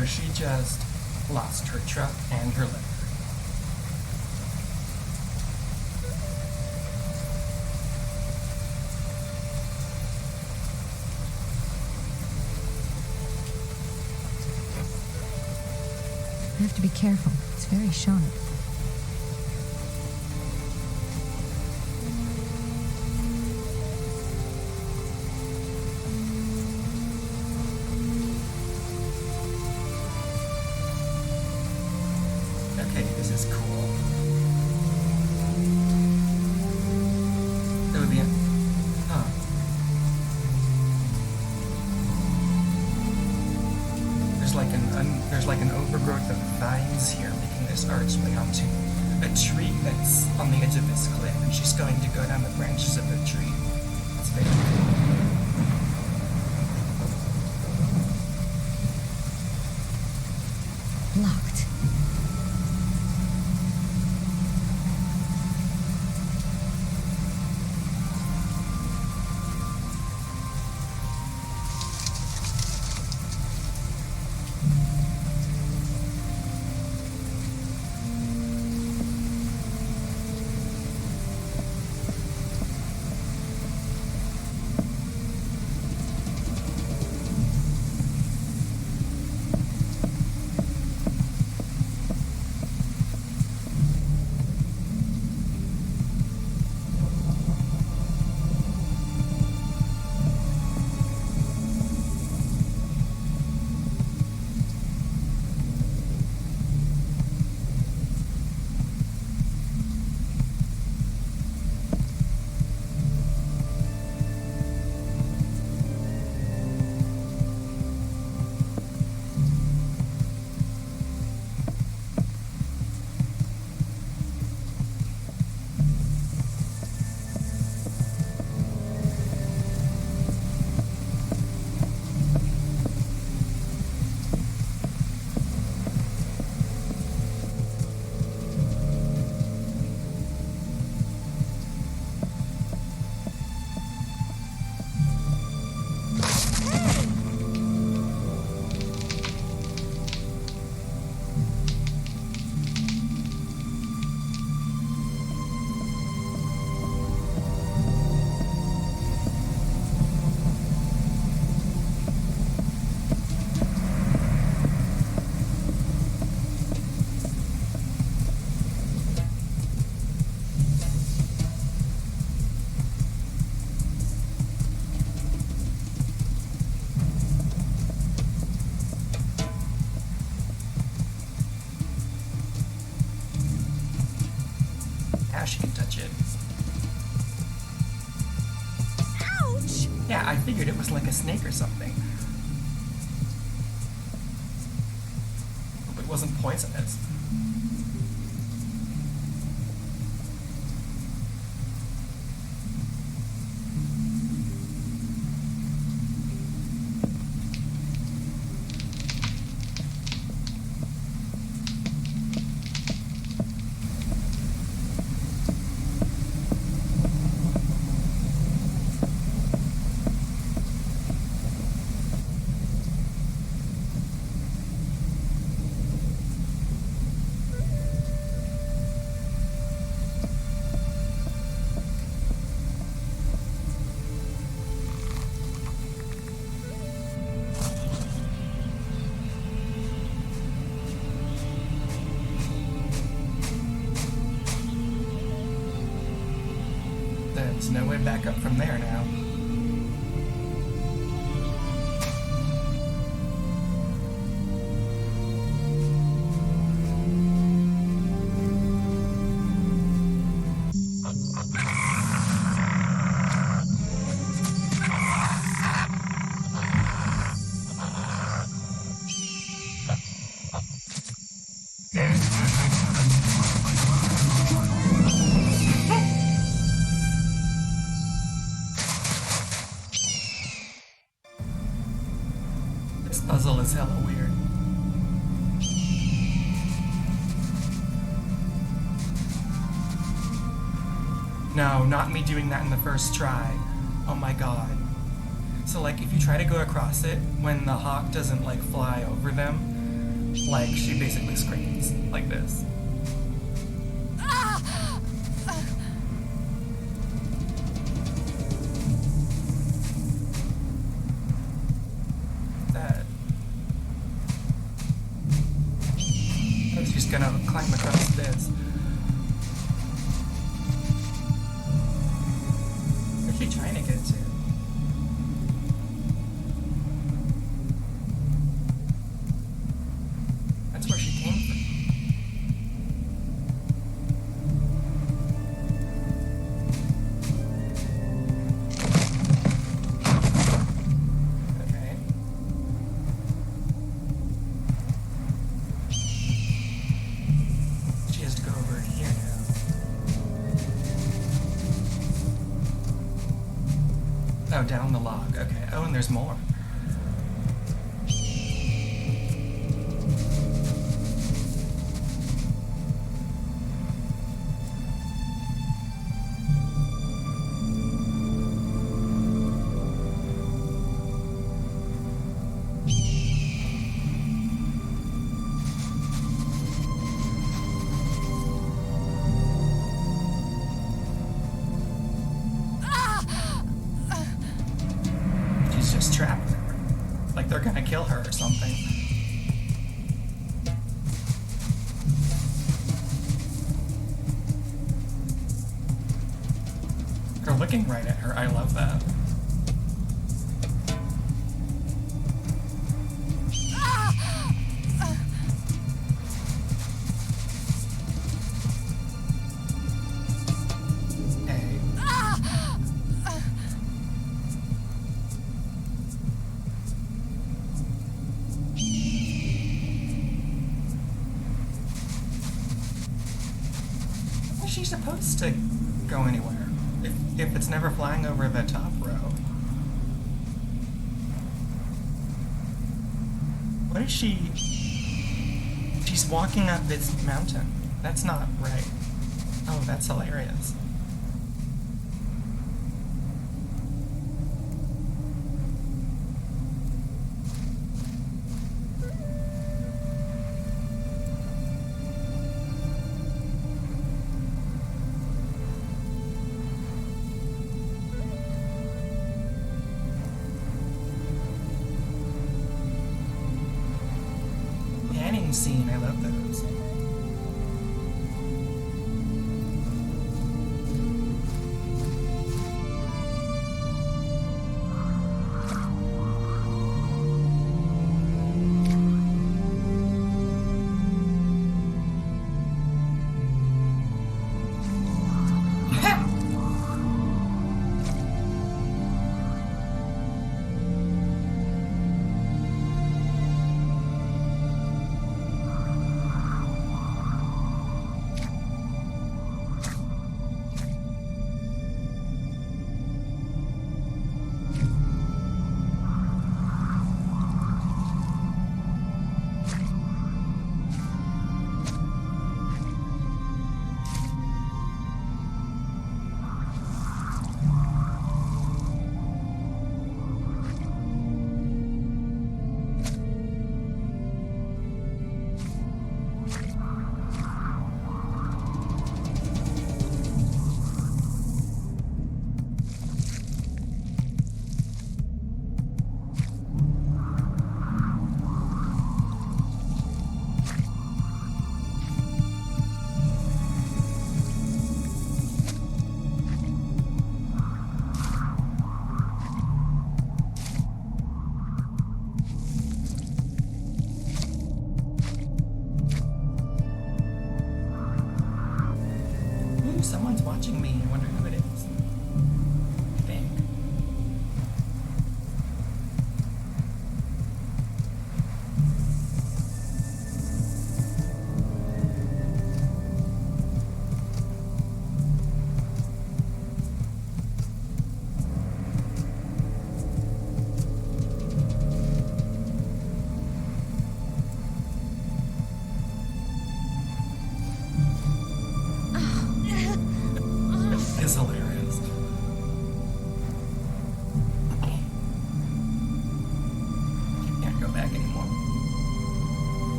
So she just lost her truck and her liver. I have to be careful. It's very sharp. Okay, this is cool. That would be there's like an overgrowth of vines here, making this archway onto a tree that's on the edge of this cliff, and she's going to go down the branches of the tree. That's very cool. Locked. She can touch it. Ouch! Yeah, I figured it was like a snake or something. Hope it wasn't poisonous. There's no way back up from there now. This puzzle is hella weird. No, not me doing that in the first try. Oh my god. So like if you try to go across it when the hawk doesn't like fly over them, Like, she basically screams like this. That. Oh, she's gonna climb across this. Where's she trying to get to? That's where she came from. Okay. She has to go over here now. Oh, down the log. Okay. Oh, and there's more. She's just trapped there. Like they're gonna kill her or something. They're looking right at her. I love that. Hey. Is she supposed to go anywhere? If it's never flying over the top row. What is she? She's walking up this mountain. That's not right. Oh, that's hilarious. Panning scene, I love those.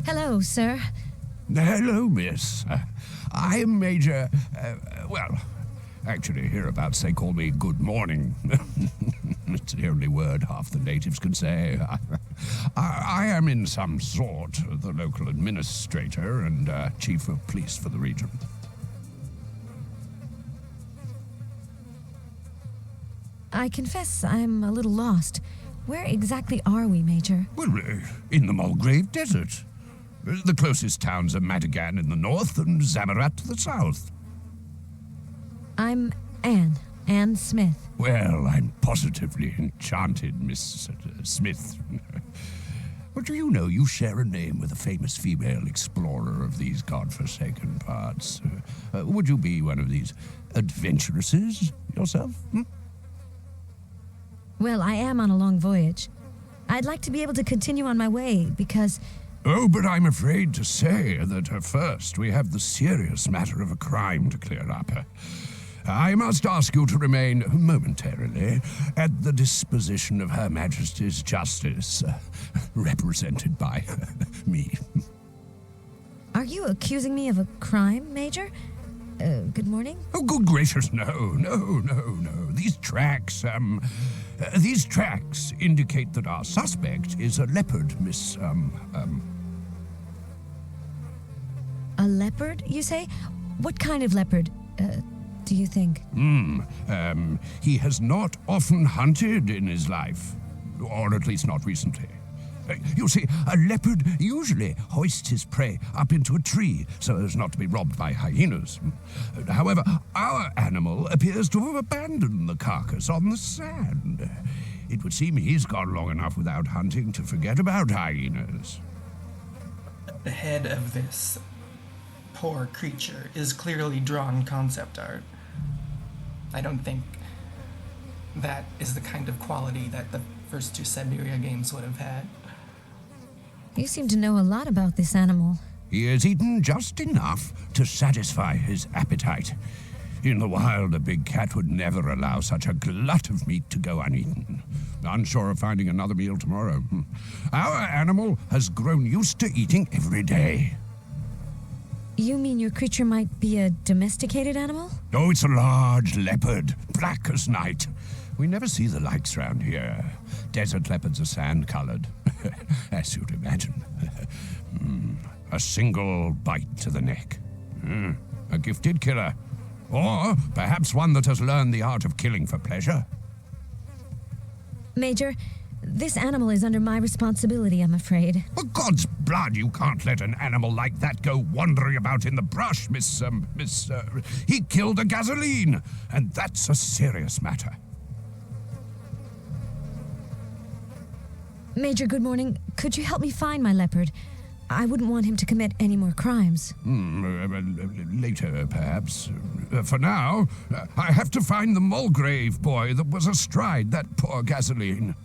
Hello, sir. Hello, miss. I'm Major... well, actually, hereabouts they call me Good Morning. It's the only word half the natives can say. I am in some sort the local administrator and chief of police for the region. I confess I'm a little lost. Where exactly are we, Major? Well, in the Mulgrave Desert. The closest towns are Madigan in the north and Zamarat to the south. I'm Anne Smith. Well, I'm positively enchanted, Miss Smith. But do you know you share a name with a famous female explorer of these godforsaken parts? Would you be one of these adventuresses yourself? Well, I am on a long voyage. I'd like to be able to continue on my way because... Oh, but I'm afraid to say that first we have the serious matter of a crime to clear up. I must ask you to remain momentarily at the disposition of Her Majesty's Justice, represented by me. Are you accusing me of a crime, Major? Good morning? Oh, good gracious, no. These tracks indicate that our suspect is a leopard, Miss, A leopard, you say? What kind of leopard, do you think? He has not often hunted in his life, or at least not recently. You see, a leopard usually hoists his prey up into a tree so as not to be robbed by hyenas. However, our animal appears to have abandoned the carcass on the sand. It would seem he's gone long enough without hunting to forget about hyenas. The head of this poor creature is clearly drawn concept art. I don't think that is the kind of quality that the first two Siberia games would have had. You seem to know a lot about this animal. He has eaten just enough to satisfy his appetite. In the wild, a big cat would never allow such a glut of meat to go uneaten. Unsure of finding another meal tomorrow. Our animal has grown used to eating every day. You mean your creature might be a domesticated animal? Oh, it's a large leopard, black as night. We never see the likes round here. Desert leopards are sand-colored, as you'd imagine. A single bite to the neck. A gifted killer. Or perhaps one that has learned the art of killing for pleasure. Major, this animal is under my responsibility, I'm afraid. For God's blood, you can't let an animal like that go wandering about in the brush, Miss... He killed a gasoline, and that's a serious matter. Major, good morning. Could you help me find my leopard? I wouldn't want him to commit any more crimes. Later, perhaps. For now, I have to find the Mulgrave boy that was astride that poor gasoline.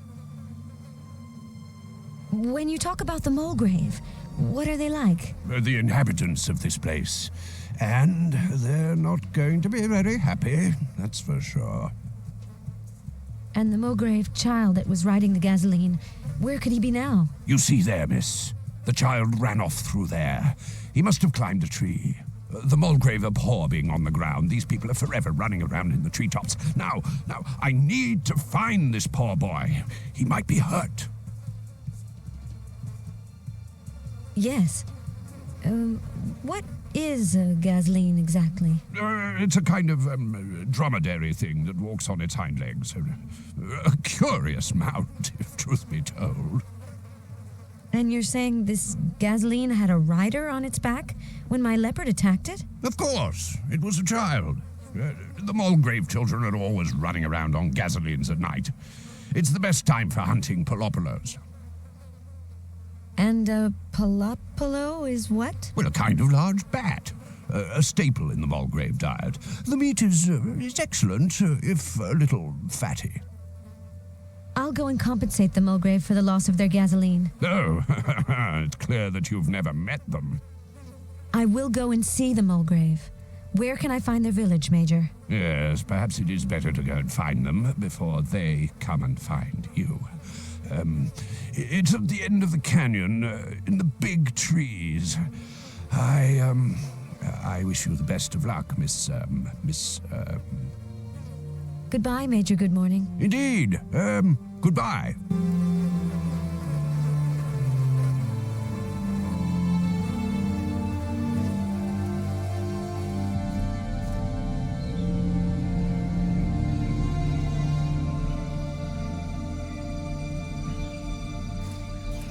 When you talk about the Mulgrave, what are they like? The inhabitants of this place. And they're not going to be very happy, that's for sure. And the Mulgrave child that was riding the gasoline, where could he be now? You see there, miss. The child ran off through there. He must have climbed a tree. The Mulgrave abhor being on the ground. These people are forever running around in the treetops. Now, I need to find this poor boy. He might be hurt. Yes. What is a gasoline exactly? It's a kind of dromedary thing that walks on its hind legs. A curious mount, if truth be told. And you're saying this gasoline had a rider on its back when my leopard attacked it? Of course. It was a child. The Mulgrave children are always running around on gasolines at night. It's the best time for hunting palopolos. And a palopolo is what? Well, a kind of large bat. A staple in the Mulgrave diet. The meat is excellent, if a little fatty. I'll go and compensate the Mulgrave for the loss of their gasoline. Oh, it's clear that you've never met them. I will go and see the Mulgrave. Where can I find their village, Major? Yes, perhaps it is better to go and find them before they come and find you. It's at the end of the canyon, in the big trees. I wish you the best of luck, Miss. Goodbye, Major Good Morning. Indeed. Goodbye.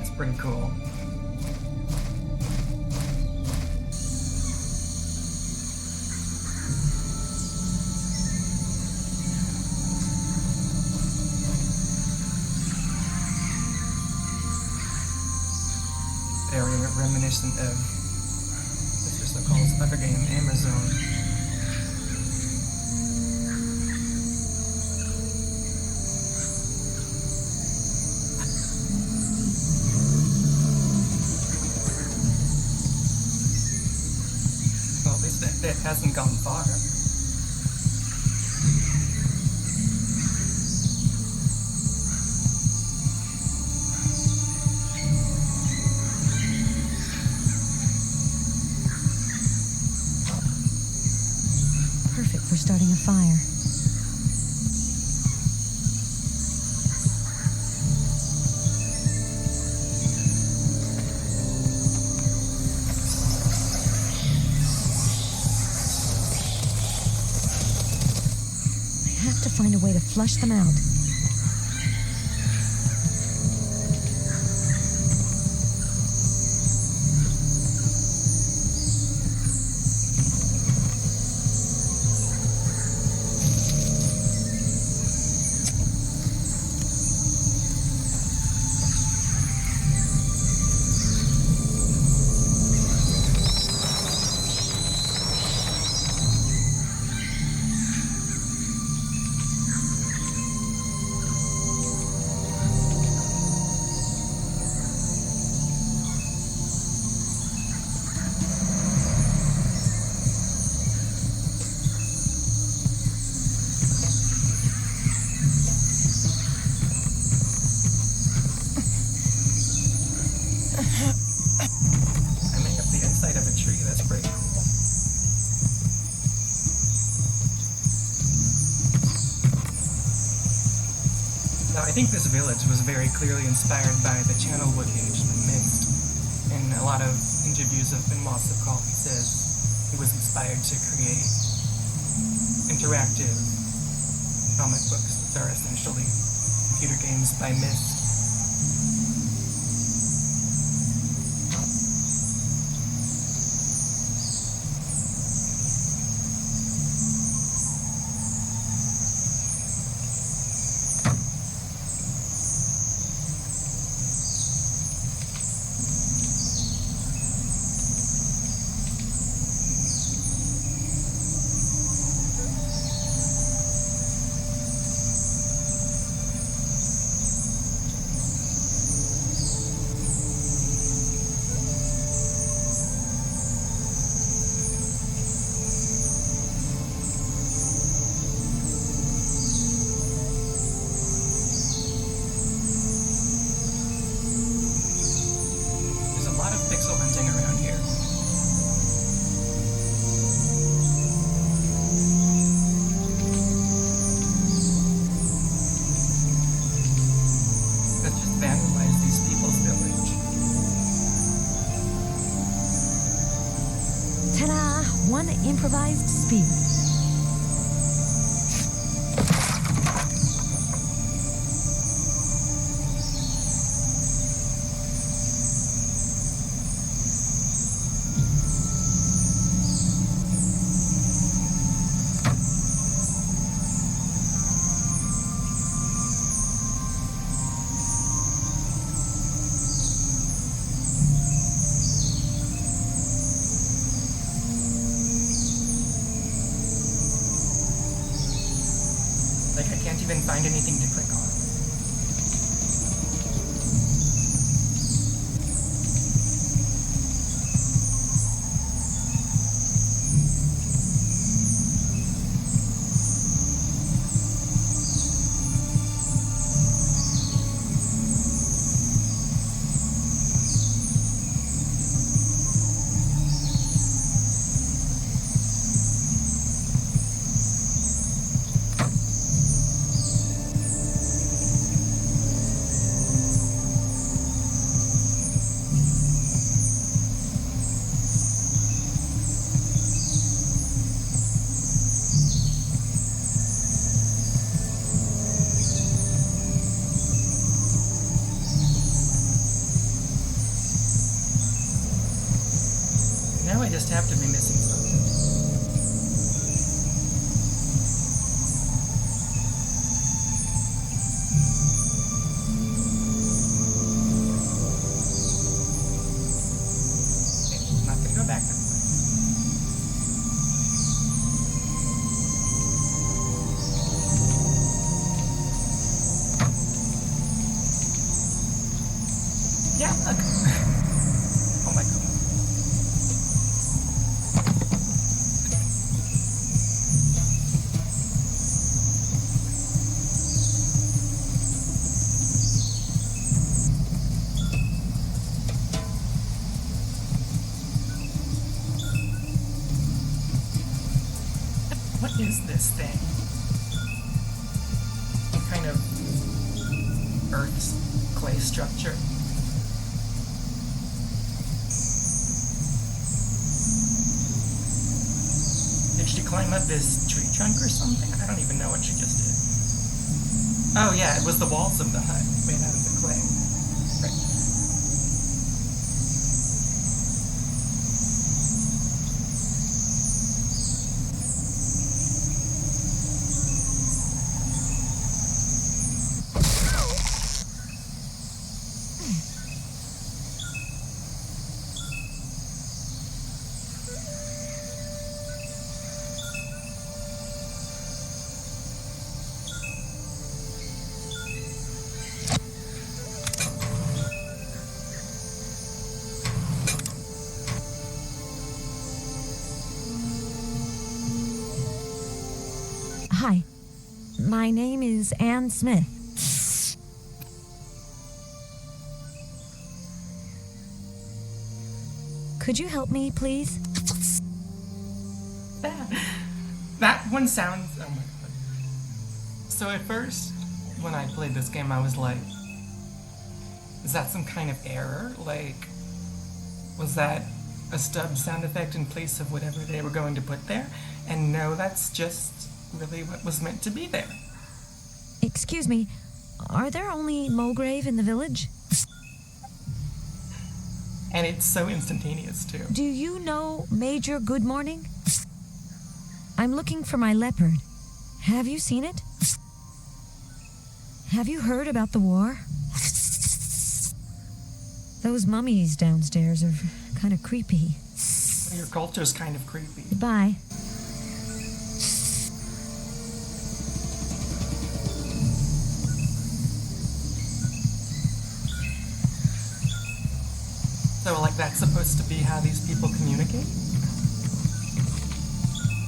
It's pretty cool. Very reminiscent of Mr. Sokal's other game, Amazon. Well, at least that hasn't gone far. Perfect for starting a fire. I have to find a way to flush them out. Climbing up the inside of a tree, that's pretty cool. Now, I think this village was very clearly inspired by the channel footage, The Mist. In a lot of interviews of Benoit Sokal, he says he was inspired to create interactive comic books that are essentially computer games by Mist. Pixel hunting around here. Let's just vandalize these people's village. Ta-da! One improvised spear. Like, I can't even find anything to click on. just have to be missing something. Okay, I'm not gonna go back that way. Yeah, look. Oh my god. What is this thing? Some kind of Earth's clay structure. Did she climb up this tree trunk or something? I don't even know what she just did. Oh yeah, it was the walls of the hut made out of the clay. Right. Hi, my name is Anne Smith. Could you help me, please? That one sounds. Oh my god. So at first, when I played this game, I was like, is that some kind of error? Like, was that a stub sound effect in place of whatever they were going to put there? And no, that's just really what was meant to be there. Excuse me, are there only Mulgrave in the village? And it's so instantaneous, too. Do you know Major Good Morning? I'm looking for my leopard. Have you seen it? Have you heard about the war? Those mummies downstairs are kind of creepy. Your culture's kind of creepy. Goodbye. So, like, that's supposed to be how these people communicate?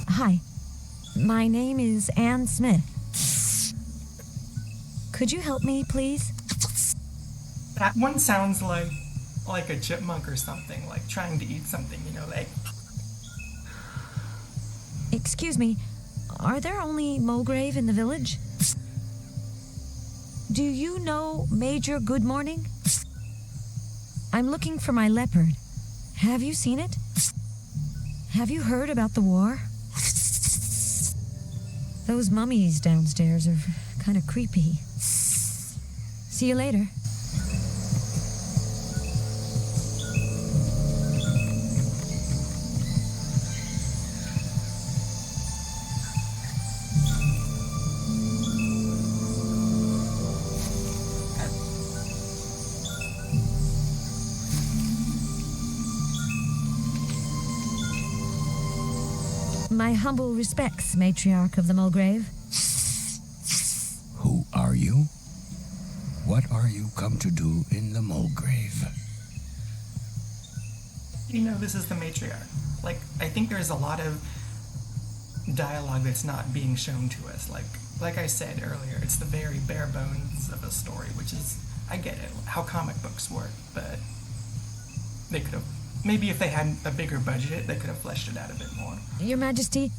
Hi, my name is Anne Smith. Could you help me, please? That one sounds like a chipmunk or something, like trying to eat something, you know, like. Excuse me, are there only Mulgrave in the village? Do you know Major Good Morning? I'm looking for my leopard. Have you seen it? Have you heard about the war? Those mummies downstairs are kind of creepy. See you later. My humble respects, matriarch of the Mulgrave. Who are you? What are you come to do in the Mulgrave? You know, this is the matriarch. Like, I think there's a lot of dialogue that's not being shown to us. Like I said earlier, it's the very bare bones of a story, which is, I get it, how comic books work, but they could have, maybe if they had a bigger budget, they could have fleshed it out a bit more. Your Majesty,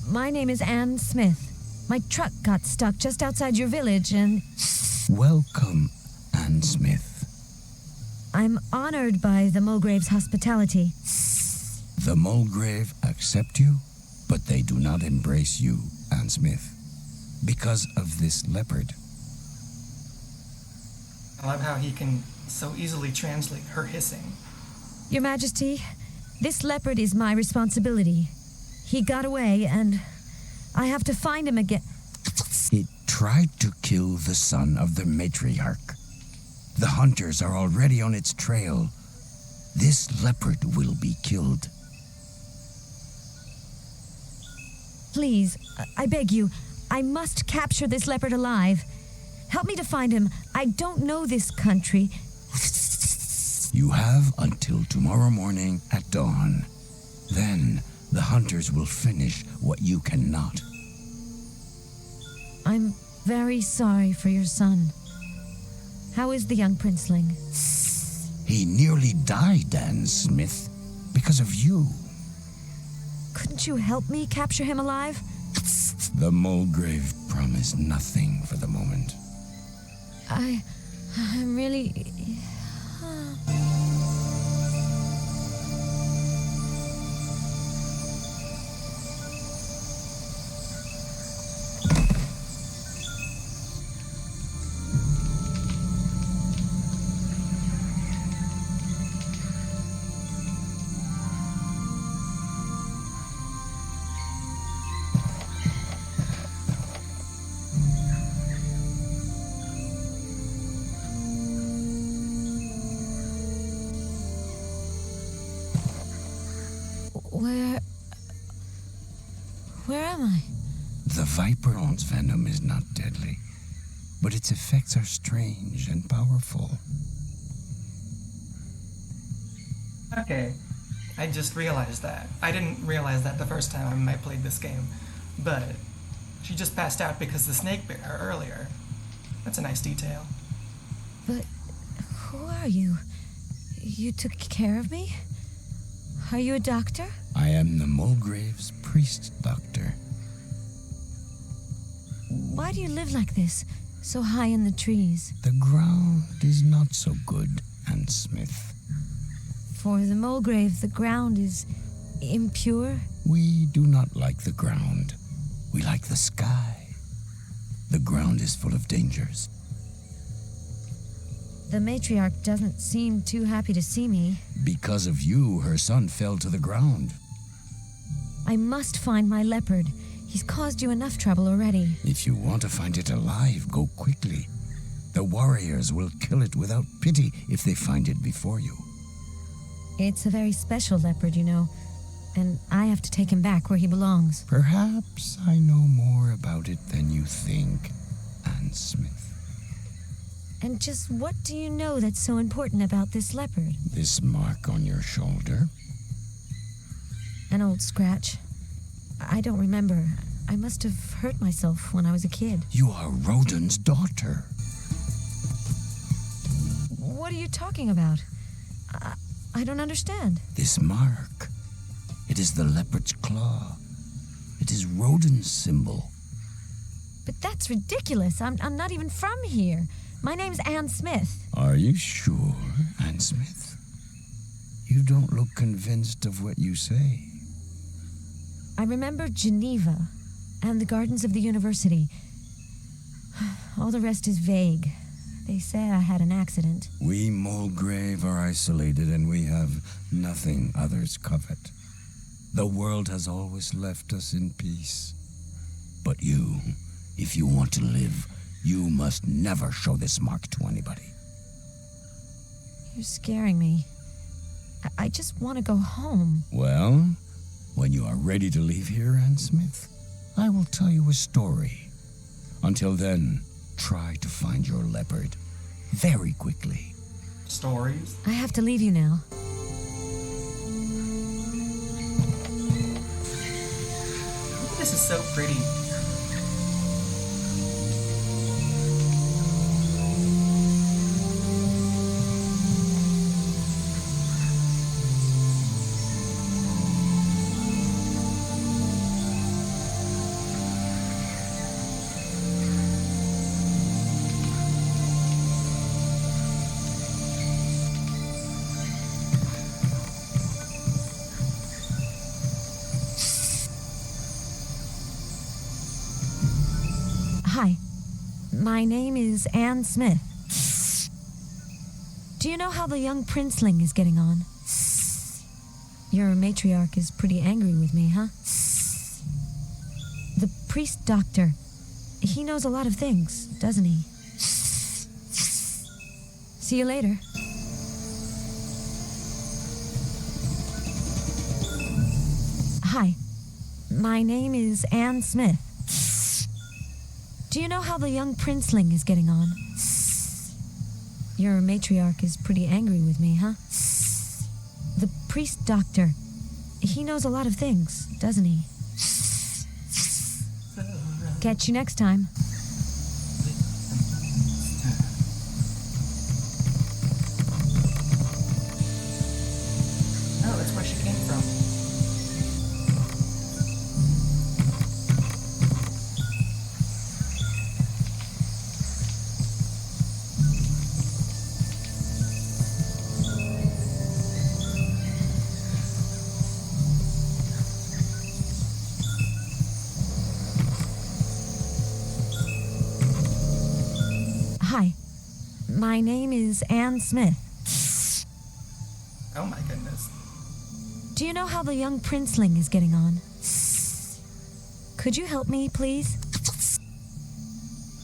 my name is Anne Smith. My truck got stuck just outside your village and Welcome, Anne Smith. I'm honored by the Mulgrave's hospitality. The Mulgrave accept you, but they do not embrace you, Anne Smith, because of this leopard. I love how he can so easily translate her hissing. Your Majesty, This leopard is my responsibility. He got away, and I have to find him again. It tried to kill the son of the matriarch. The hunters are already on its trail. This leopard will be killed. Please, I beg you, I must capture this leopard alive. Help me to find him. I don't know this country. You have until tomorrow morning at dawn. Then the hunters will finish what you cannot. I'm very sorry for your son. How is the young princeling? He nearly died, Anne Smith, because of you. Couldn't you help me capture him alive? The Mulgrave promised nothing for the moment. I'm really... Where am I? The Viper's venom is not deadly, but its effects are strange and powerful. Okay, I just realized that. I didn't realize that the first time I played this game, but she just passed out because the snake bit her earlier. That's a nice detail. But who are you? You took care of me? Are you a doctor? I am the Mulgrave's priest doctor. Why do you live like this, so high in the trees? The ground is not so good, Anne Smith. For the Mulgrave, the ground is impure? We do not like the ground. We like the sky. The ground is full of dangers. The matriarch doesn't seem too happy to see me. Because of you, her son fell to the ground. I must find my leopard. He's caused you enough trouble already. If you want to find it alive, go quickly. The warriors will kill it without pity if they find it before you. It's a very special leopard, you know, and I have to take him back where he belongs. Perhaps I know more about it than you think, Anne Smith. And just what do you know that's so important about this leopard? This mark on your shoulder? An old scratch. I don't remember. I must have hurt myself when I was a kid. You are Roden's daughter. What are you talking about? I don't understand. This mark, it is the leopard's claw. It is Roden's symbol. But that's ridiculous. I'm not even from here. My name's Anne Smith. Are you sure, Anne Smith? You don't look convinced of what you say. I remember Geneva and the gardens of the university. All the rest is vague. They say I had an accident. We Mulgrave are isolated and we have nothing others covet. The world has always left us in peace. But you, if you want to live, you must never show this mark to anybody. You're scaring me. I just want to go home. Well, when you are ready to leave here, Anne Smith, I will tell you a story. Until then, try to find your leopard very quickly. Stories? I have to leave you now. This is so pretty. Hi. My name is Anne Smith. Do you know how the young princeling is getting on? Your matriarch is pretty angry with me, huh? The priest doctor. He knows a lot of things, doesn't he? See you later. Hi. My name is Anne Smith. Do you know how the young princeling is getting on? Your matriarch is pretty angry with me, huh? The priest doctor. He knows a lot of things, doesn't he? Catch you next time. Oh, that's where she came from. Hi. My name is Anne Smith. Oh my goodness. Do you know how the young princeling is getting on? Could you help me, please?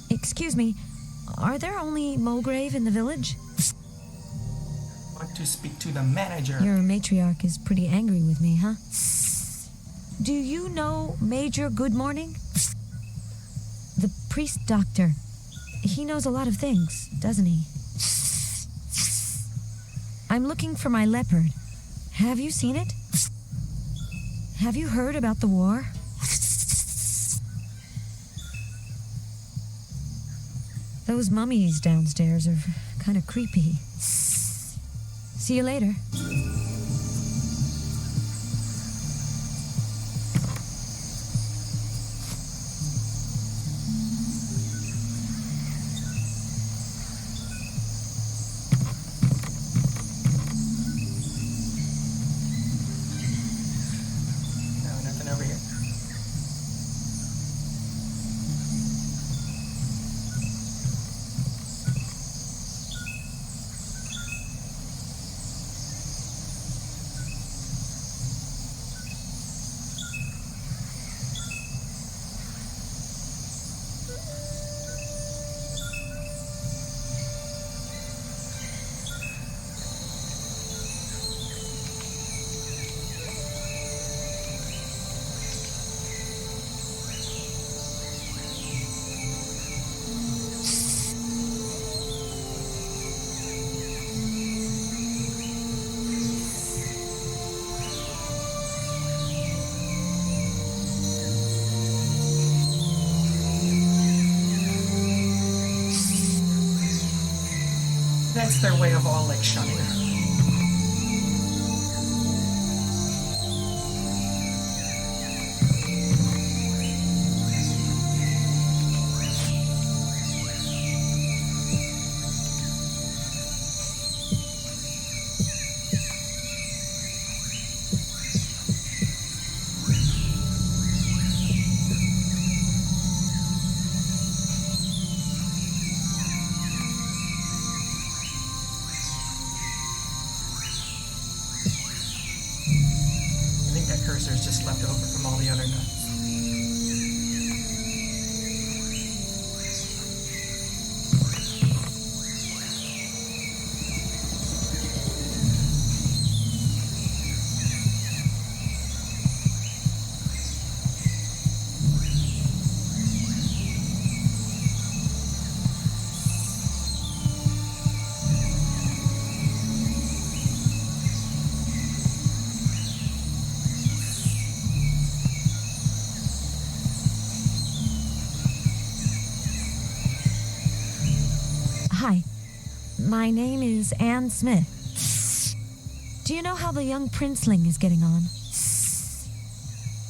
Excuse me, are there only Mulgrave in the village? Want to speak to the manager. Your matriarch is pretty angry with me, huh? Do you know Major Goodmorning? The priest doctor. He knows a lot of things, doesn't he? I'm looking for my leopard. Have you seen it? Have you heard about the war? Those mummies downstairs are kind of creepy. See you later. No, nothing over here. That's their way of all like shunning her. I think that cursor's just left over from all the other nuts. Hi. My name is Anne Smith. Do you know how the young princeling is getting on?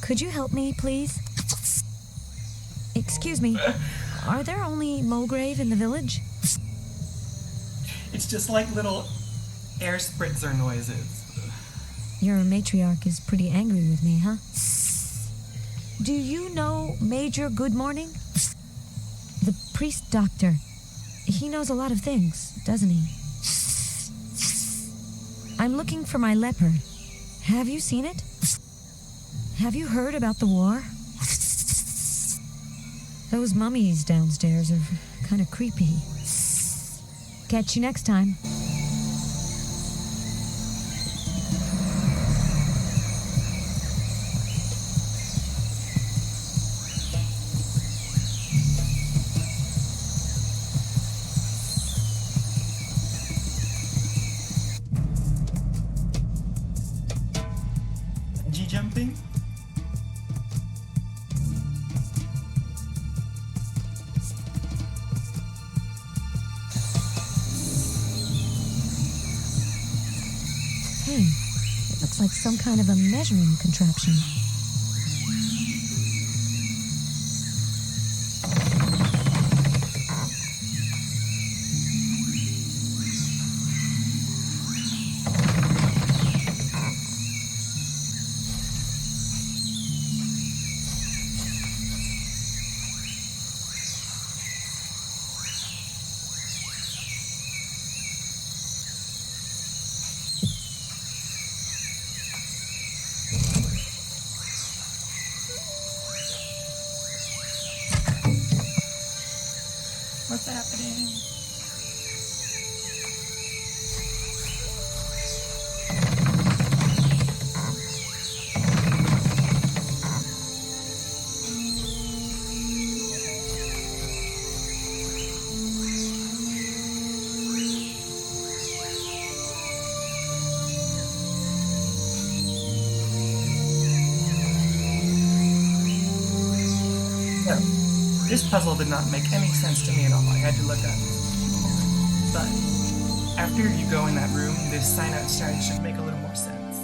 Could you help me, please? Excuse me, are there only Mulgrave in the village? It's just like little air spritzer noises. Your matriarch is pretty angry with me, huh? Do you know Major Goodmorning? The priest doctor. He knows a lot of things, doesn't he? I'm looking for my leopard. Have you seen it? Have you heard about the war? Those mummies downstairs are kind of creepy. Catch you next time. G jumping? Hey, it looks like some kind of a measuring contraption. What's happening? No, this puzzle did not make any sense to me at all. I had to look up. But after you go in that room, this sign outside should make a little more sense.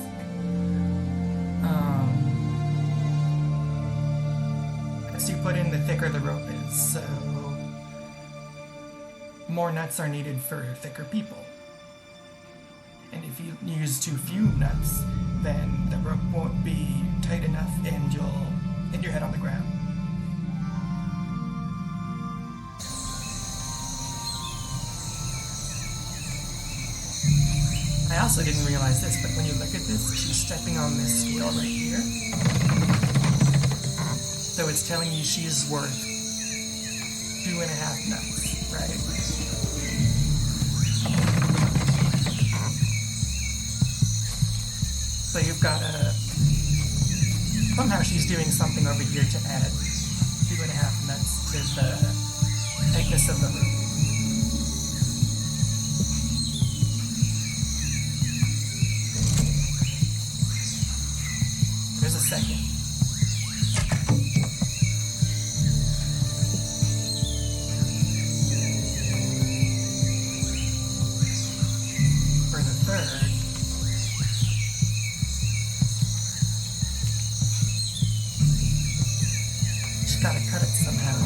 As you put in, the thicker the rope is, so more nuts are needed for thicker people. And if you use too few nuts, then the rope won't be tight enough and you'll hit your head on the ground. I also didn't realize this, but when you look at this, she's stepping on this scale right here. So it's telling you she's worth 2.5 nuts, right? So you've got to... Somehow she's doing something over here to add 2.5 nuts to the thickness of the rope. There's a second. For the third, just gotta cut it somehow.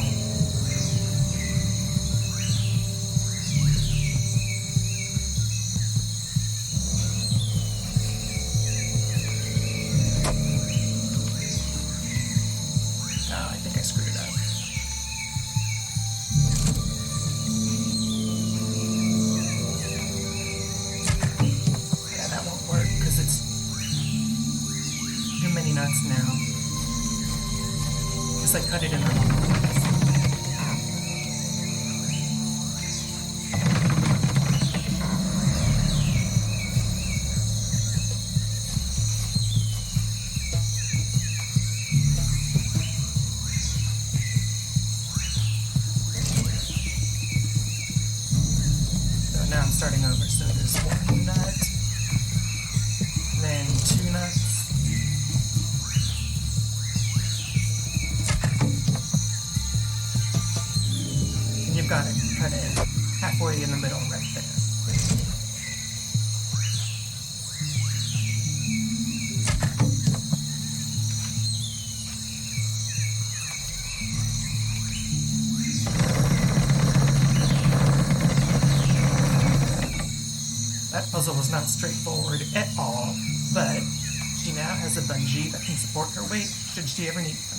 I think I screwed it up. Yeah, that won't work because it's too many nuts now. Because I cut it in the wrong place. Now I'm starting over. So there's 1 nut, then 2 nuts, and you've got it cut it halfway in the middle right there. That puzzle was not straightforward at all, but she now has a bungee that can support her weight should she ever need them.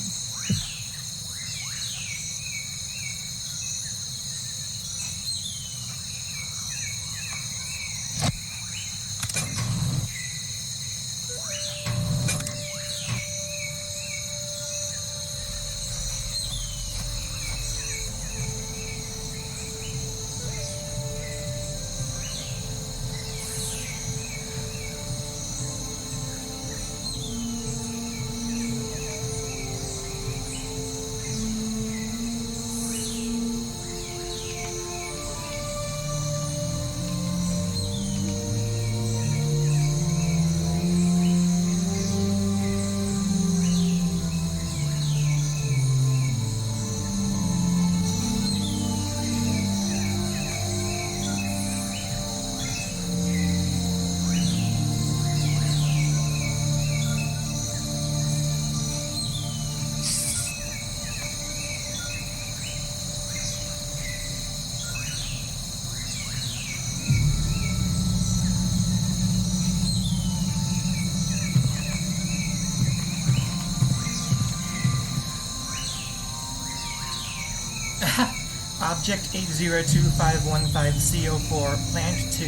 Object 802515CO4, Plant 2.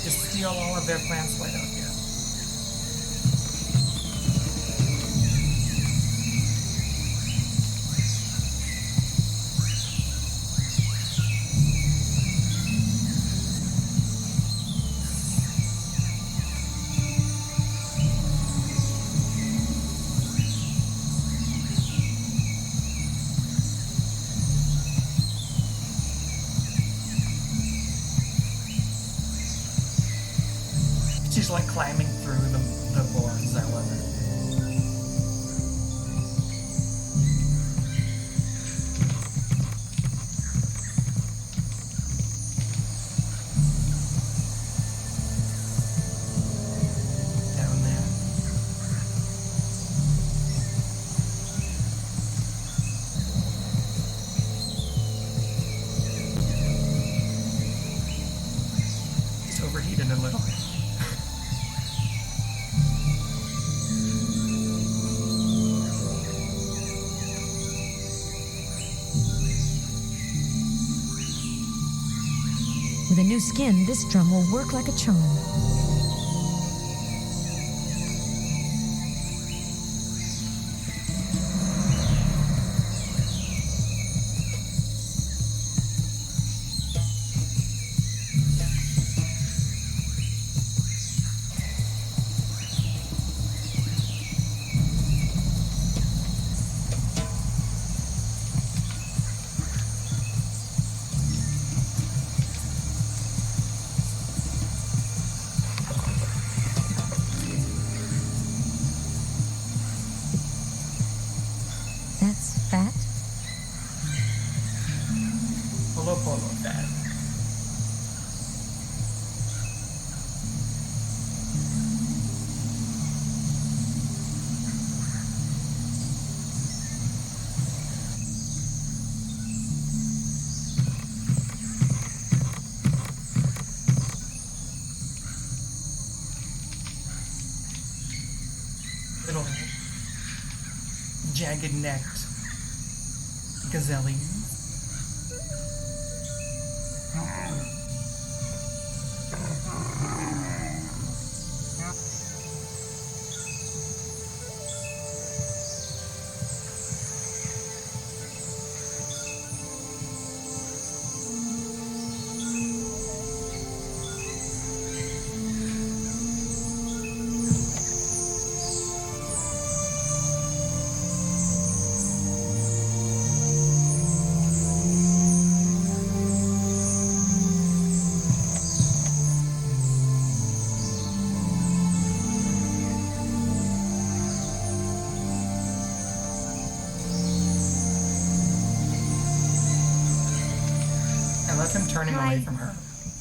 Just steal all of their plants, why don't you? She's like climbing through the boards, I love it. Down there. It's overheated a little. With a new skin, this drum will work like a charm. That's fat. Polo fat. Little jagged-necked gazelles. I love him turning Hi. away from her.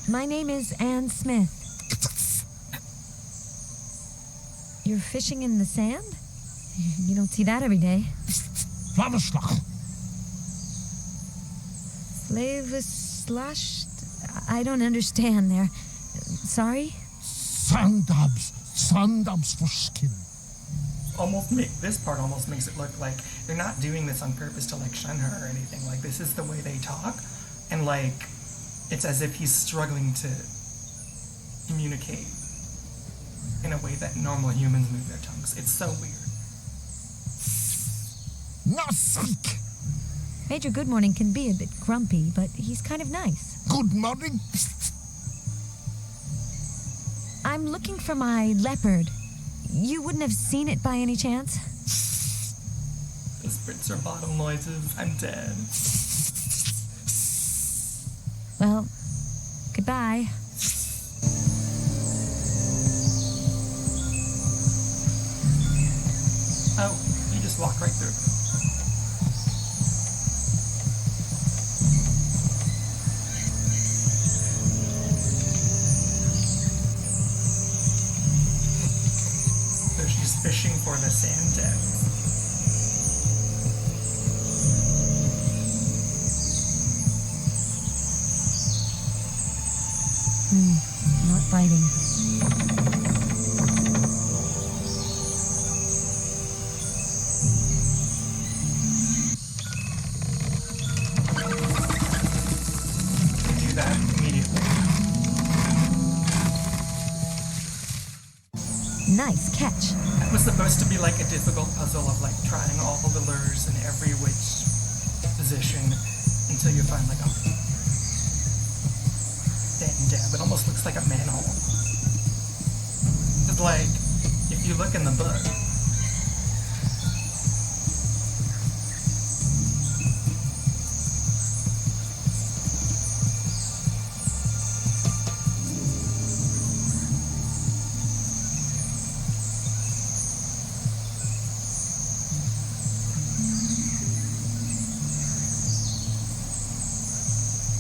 My name is Anne Smith. You're fishing in the sand? You don't see that every day. Flavor slashed? I don't understand there. Sorry? Sandabs for skin. This part almost makes it look like they're not doing this on purpose to like shun her or anything. Like this is the way they talk, and like it's as if he's struggling to communicate in a way that normal humans move their tongues. It's so weird. Now speak. Major Good Morning can be a bit grumpy, but he's kind of nice. Good morning. I'm looking for my leopard. You wouldn't have seen it by any chance? The sprints are bottom noises. I'm dead. Well, goodbye. Oh, you just walk right through. So she's fishing for the sand deck. Not biting. Nice catch. That was supposed to be like a difficult puzzle of like trying all the lures in every which position until you find like a dab. It almost looks like a manhole. It's like, if you look in the book,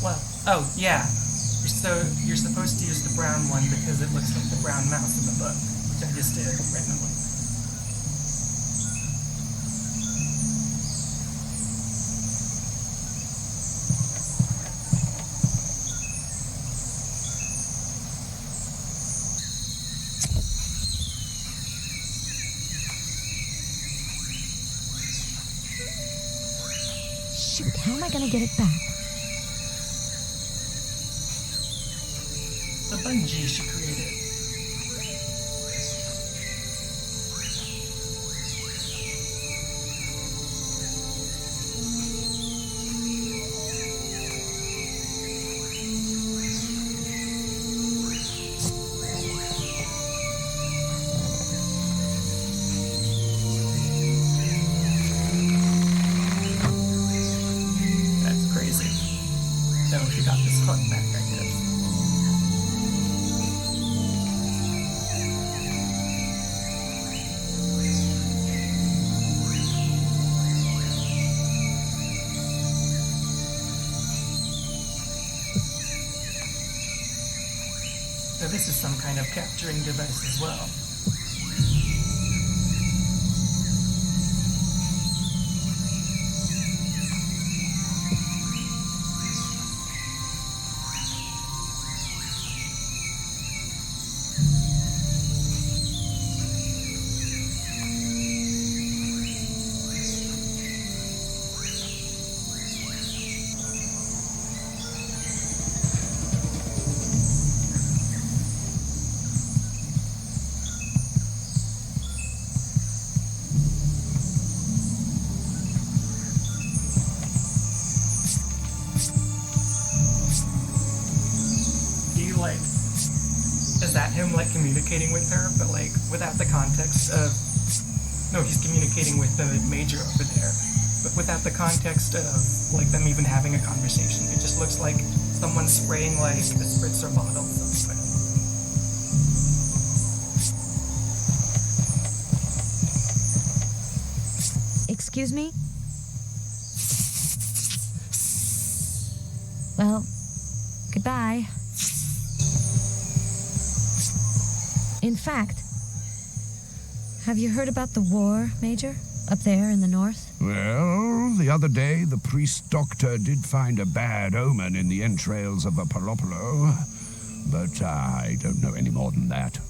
well, oh yeah. You're supposed to use the brown one because it looks like the brown mouse in the book, which I just did randomly. Shoot, how am I gonna get it back? The bungee she created. That's crazy. So she got this hook back, I guess. So this is some kind of capturing device as well. Like, is that him like communicating with her, but like without the context of, no, he's communicating with the major over there, but without the context of like them even having a conversation. It just looks like someone spraying like a spritzer bottle or something. Excuse me? Well, goodbye. In fact, have you heard about the war, Major? Up there in the north? Well, the other day the priest doctor did find a bad omen in the entrails of a Palopolo, but I don't know any more than that.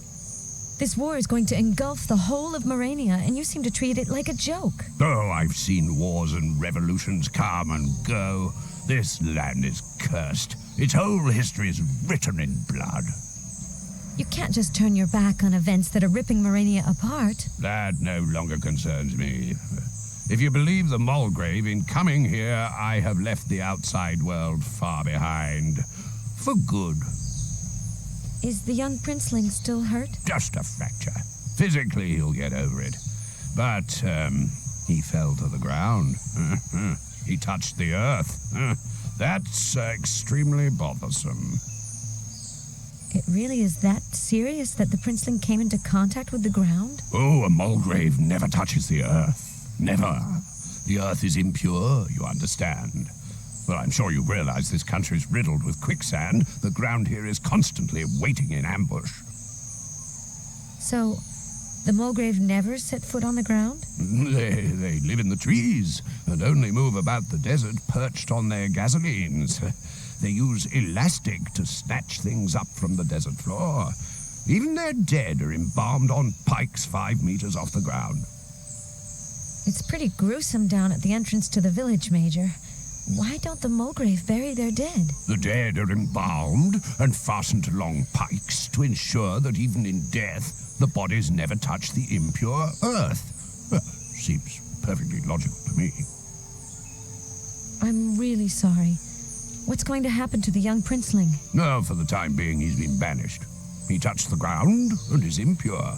This war is going to engulf the whole of Morania, and you seem to treat it like a joke. Oh, I've seen wars and revolutions come and go. This land is cursed. Its whole history is written in blood. You can't just turn your back on events that are ripping Morania apart. That no longer concerns me. If you believe the Mulgrave, in coming here, I have left the outside world far behind. For good. Is the young princeling still hurt? Just a fracture. Physically, he'll get over it. But, he fell to the ground. He touched the earth. That's extremely bothersome. It really is that serious that the princeling came into contact with the ground? Oh, a Mulgrave never touches the earth. Never. The earth is impure, you understand. Well, I'm sure you realize this country's riddled with quicksand. The ground here is constantly waiting in ambush. So, the Mulgrave never set foot on the ground? They live in the trees and only move about the desert perched on their gasolines. They use elastic to snatch things up from the desert floor. Even their dead are embalmed on pikes 5 meters off the ground. It's pretty gruesome down at the entrance to the village, Major. Why don't the Mulgrave bury their dead? The dead are embalmed and fastened to long pikes to ensure that even in death, the bodies never touch the impure earth. Well, seems perfectly logical to me. I'm really sorry. What's going to happen to the young princeling? No, for the time being, he's been banished. He touched the ground and is impure.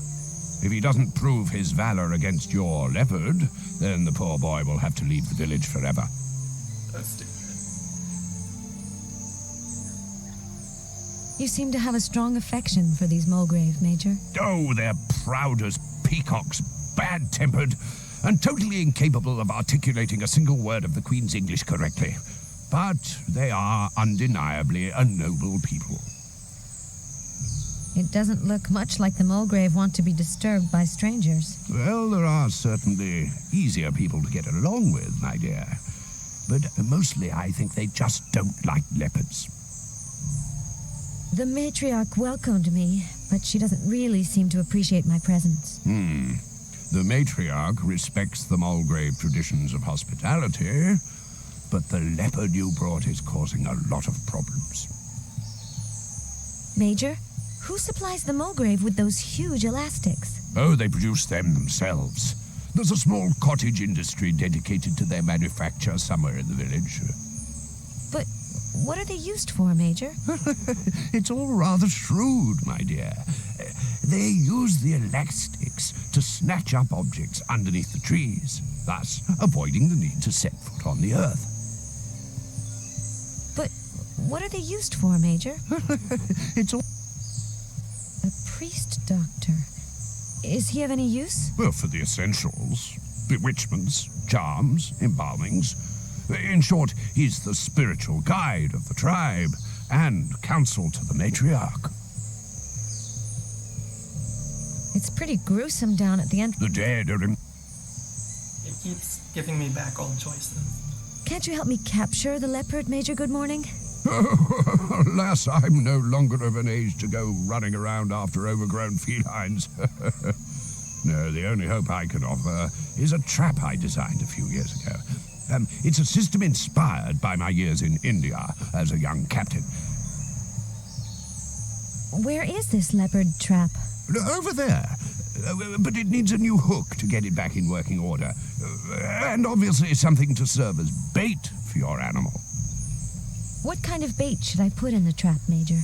If he doesn't prove his valor against your leopard, then the poor boy will have to leave the village forever. That's stupid. You seem to have a strong affection for these Mulgrave, Major. Oh, they're proud as peacocks, bad-tempered, and totally incapable of articulating a single word of the Queen's English correctly. But they are undeniably a noble people. It doesn't look much like the Mulgrave want to be disturbed by strangers. Well, there are certainly easier people to get along with, my dear. But mostly I think they just don't like leopards. The matriarch welcomed me, but she doesn't really seem to appreciate my presence. The matriarch respects the Mulgrave traditions of hospitality, but the leopard you brought is causing a lot of problems. Major, who supplies the Mulgrave with those huge elastics? Oh, they produce them themselves. There's a small cottage industry dedicated to their manufacture somewhere in the village. But what are they used for, Major? It's all rather shrewd, my dear. They use the elastics to snatch up objects underneath the trees, thus avoiding the need to set foot on the earth. But what are they used for, Major? It's all... A priest doctor. Is he of any use? Well, for the essentials. Bewitchments, charms, embalmings. In short, he's the spiritual guide of the tribe and counsel to the matriarch. It's pretty gruesome down at the end. The dead are in... It keeps giving me back old choices. Can't you help me capture the leopard, Major Good Morning? Alas, I'm no longer of an age to go running around after overgrown felines. No, the only hope I can offer is a trap I designed a few years ago. It's a system inspired by my years in India as a young captain. Where is this leopard trap? Over there. But it needs a new hook to get it back in working order. And obviously something to serve as bait for your animal. What kind of bait should I put in the trap, Major?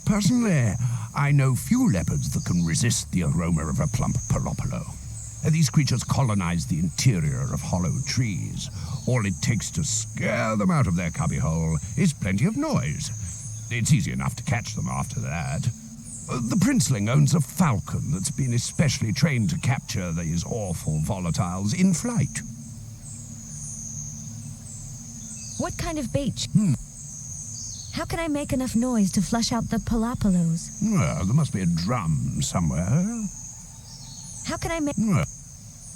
Personally, I know few leopards that can resist the aroma of a plump palopolo. These creatures colonize the interior of hollow trees. All it takes to scare them out of their cubbyhole is plenty of noise. It's easy enough to catch them after that. The princeling owns a falcon that's been especially trained to capture these awful volatiles in flight. What kind of bait? How can I make enough noise to flush out the palopolos? Well, there must be a drum somewhere. How can I make...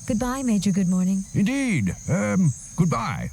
Goodbye, Major Good Morning. Indeed. Goodbye.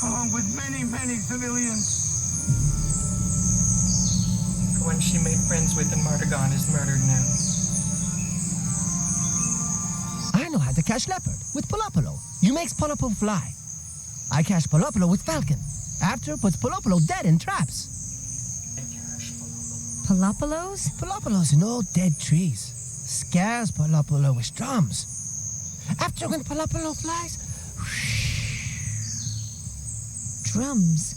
Along with many civilians. The one she made friends with in Martagon is murdered now. I know how to catch leopard with Palopolo. You makes Palopolo fly. I catch Palopolo with falcon. After puts Palopolo dead in traps. Palopolos? Palopolos in old dead trees. Scares Palopolo with drums. After when Palopolo flies, Drums.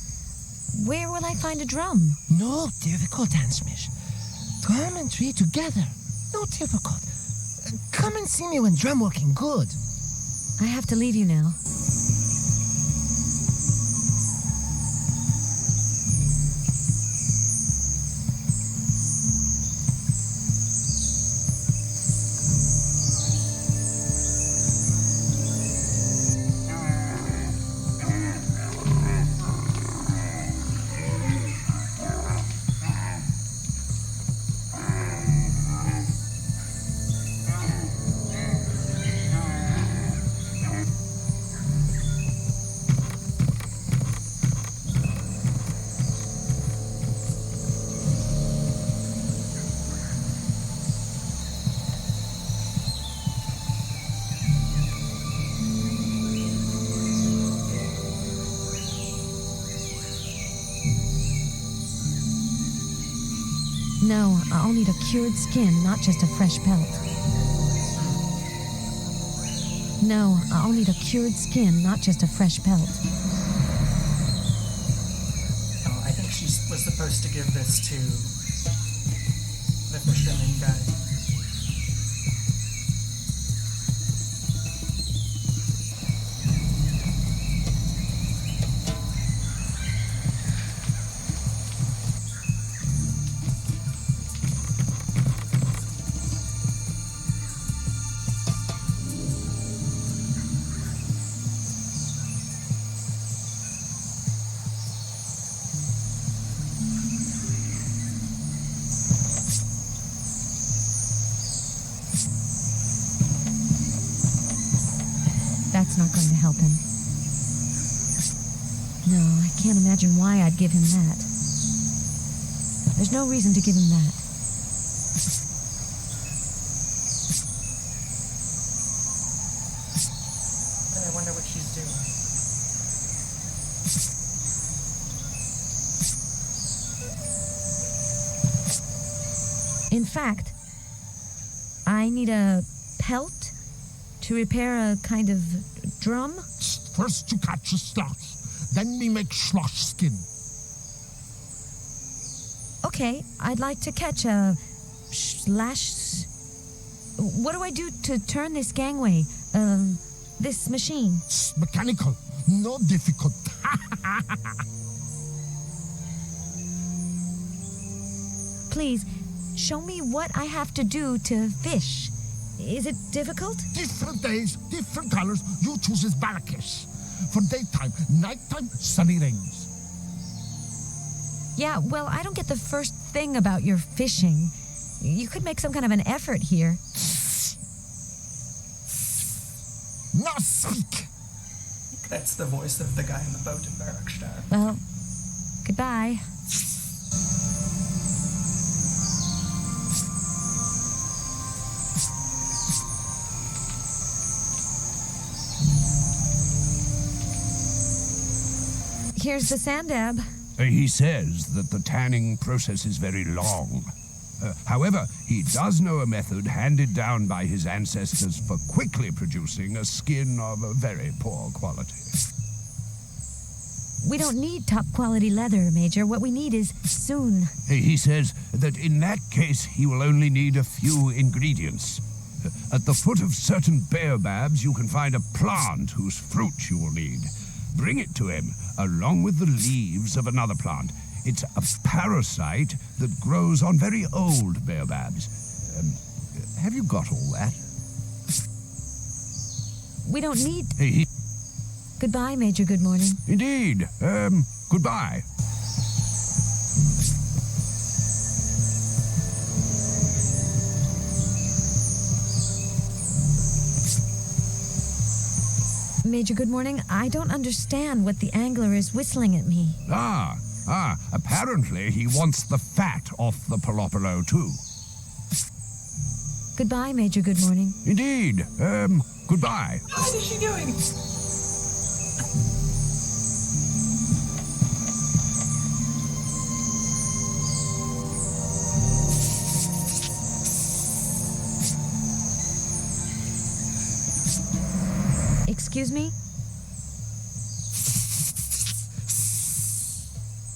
Where will I find a drum? No difficult, Ansmish. Drum and tree together. No difficult. Come and see me when drum working good. I have to leave you now. No, I'll need a cured skin, not just a fresh pelt. No, I'll need a cured skin, not just a fresh pelt. Oh, I think she was supposed to give this to the fisherman guy. That's not going to help him. No, I can't imagine why I'd give him that. There's no reason to give him that. And I wonder what she's doing. In fact, I need a pelt to repair a kind of drum. First you catch a sloth, then we make slosh skin. Okay, I'd like to catch a slash. What do I do to turn this gangway? This machine? It's mechanical, no difficult. Please, show me what I have to do to fish. Is it difficult? Different days, different colors, you choose his balakis. For daytime, nighttime, sunny rings. Yeah, well, I don't get the first thing about your fishing. You could make some kind of an effort here. Now speak. That's the voice of the guy in the boat in Bergstadt. Well, goodbye. Here's the sand dab. He says that the tanning process is very long. However, he does know a method handed down by his ancestors for quickly producing a skin of a very poor quality. We don't need top quality leather, Major. What we need is soon. He says that in that case, he will only need a few ingredients. At the foot of certain baobabs, you can find a plant whose fruit you will need. Bring it to him, along with the leaves of another plant. It's a parasite that grows on very old baobabs. Have you got all that? We don't need... He Goodbye, Major. Good morning. Indeed. Goodbye. Major, good morning. I don't understand what the angler is whistling at me. Apparently he wants the fat off the Palopolo, too. Goodbye, Major. Good morning. Indeed. Goodbye. What is she doing? Excuse me?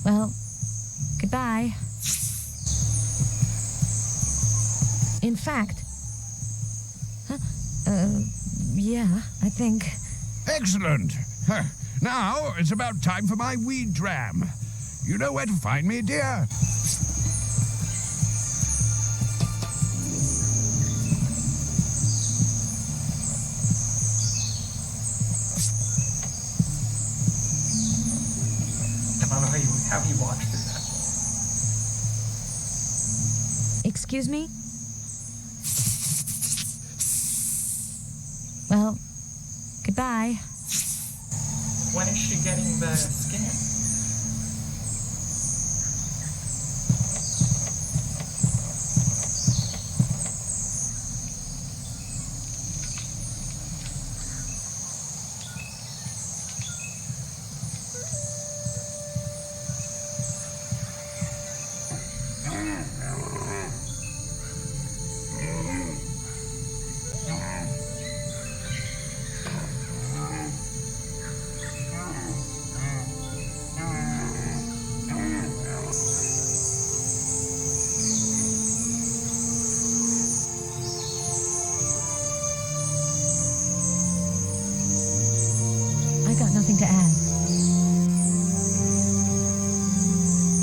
Well, goodbye. In fact, yeah, I think. Excellent. Now it's about time for my weed dram. You know where to find me, dear? I don't know how you walked through that. Excuse me? Well, goodbye. When is she getting the scan? I got nothing to add.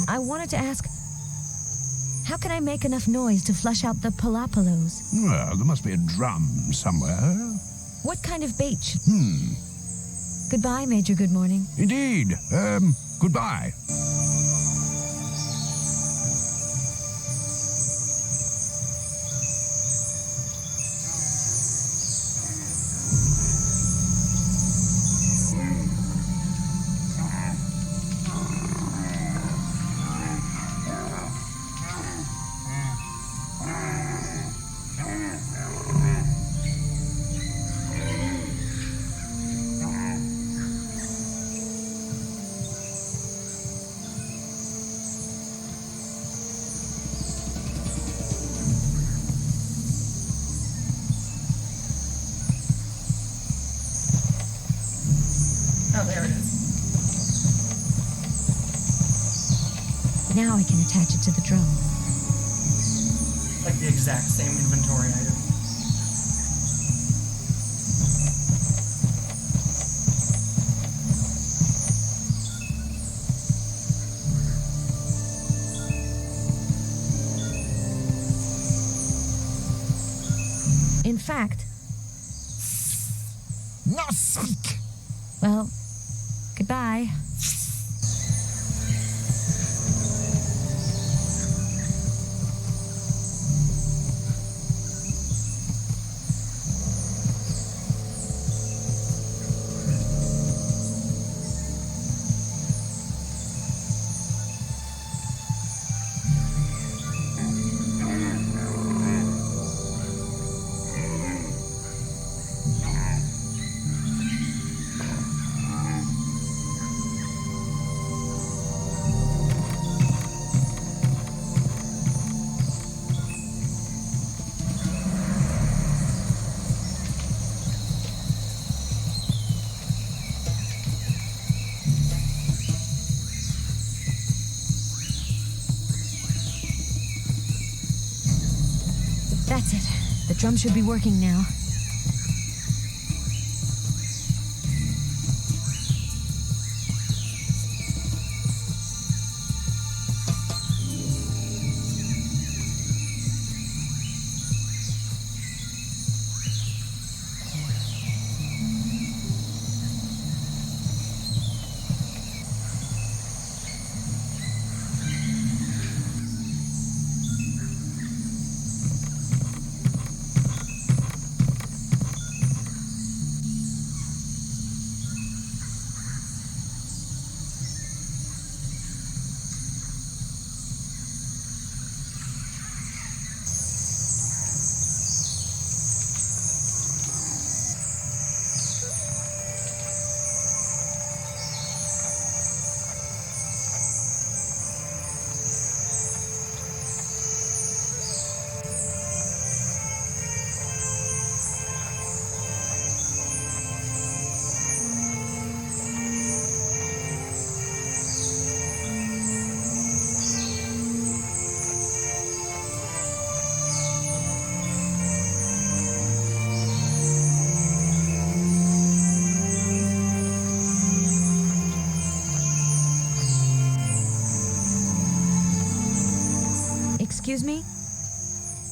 I wanted to ask, how can I make enough noise to flush out the palapalos? Well, there must be a drum somewhere. What kind of bait? Goodbye, Major Good Morning. Indeed. Goodbye. Oh, there it is. Now I can attach it to the drum. Like the exact same inventory item. In fact, No speak. well, goodbye. That's it. The drum should be working now. Excuse me?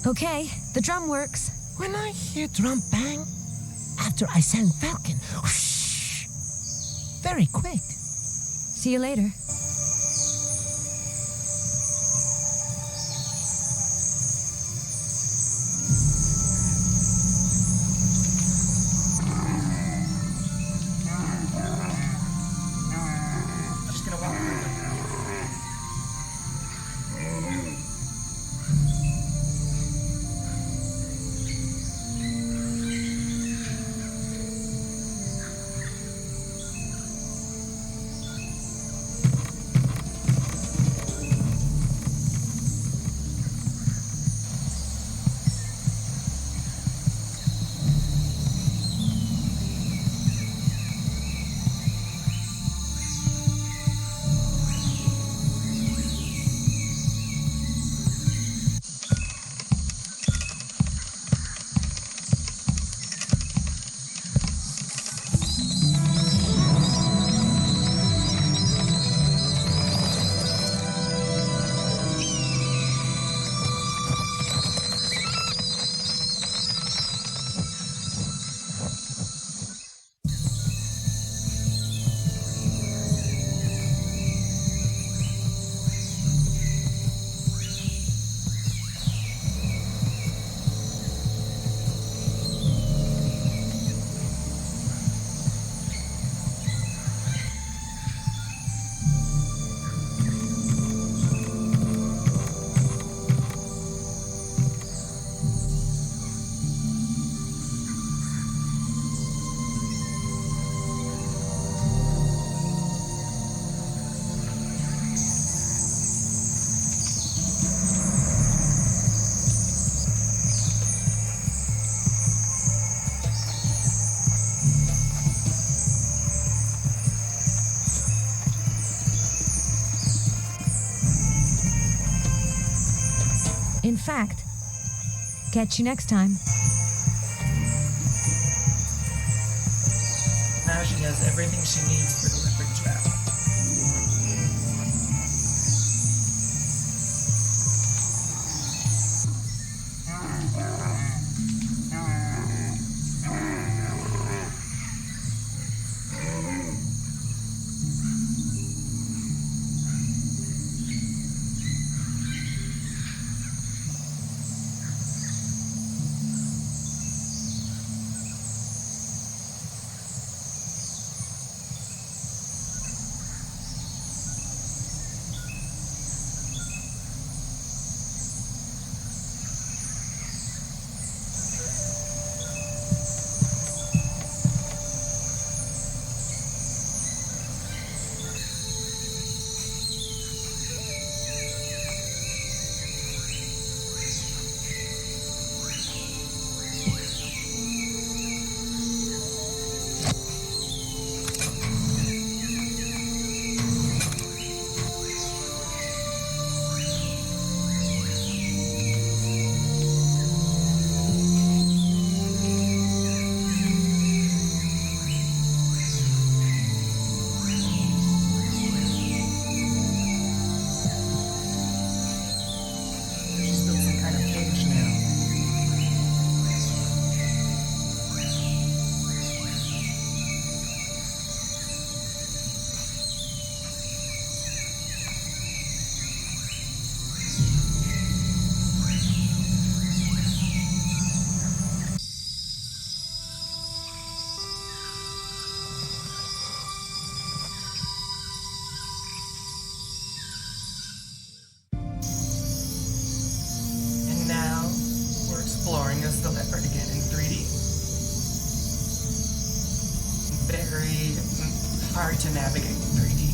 Okay, the drum works. When I hear drum bang, after I send Falcon, whoosh, very quick. See you later. Just gonna walk over. In fact, catch you next time. Now she has everything she needs for the leopard trap. She's built some kind of cage now. And now we're exploring as the leopard again in 3D. Very hard to navigate in 3D.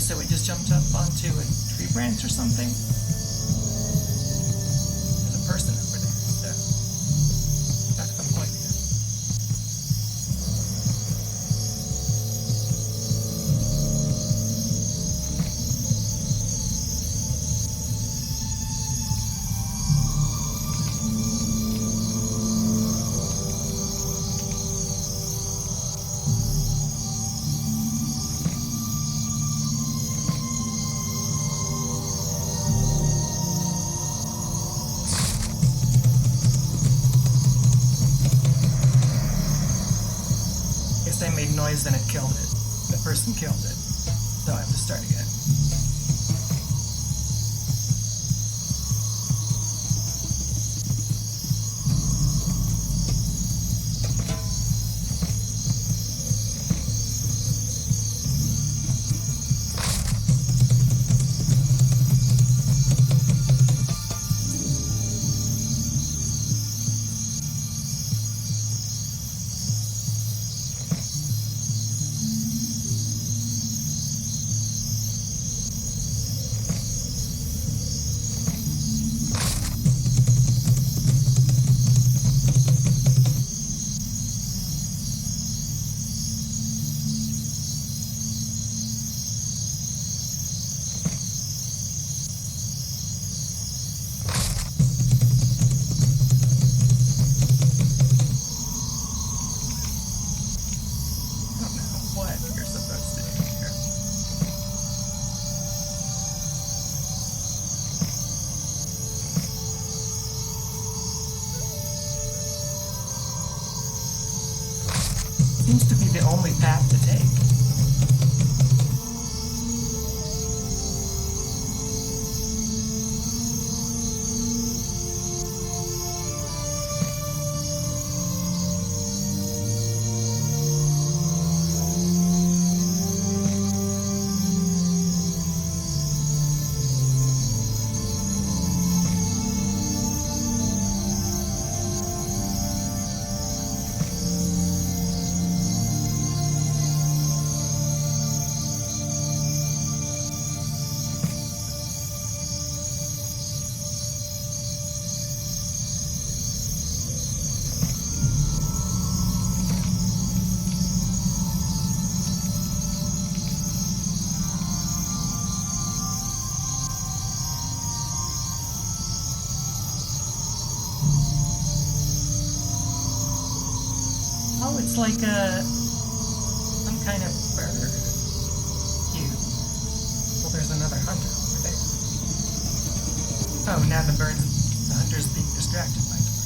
so it just jumped up onto a tree branch or something. There's a person over there, so that's the point. Guess I made noise, then it killed it. The person killed it. So I have to start again. I don't know what you're supposed to do here. Seems to be the only path to take. Oh, it's like some kind of bird. Cute. Well, there's another hunter over there. Oh, now the hunter's being distracted by the bird.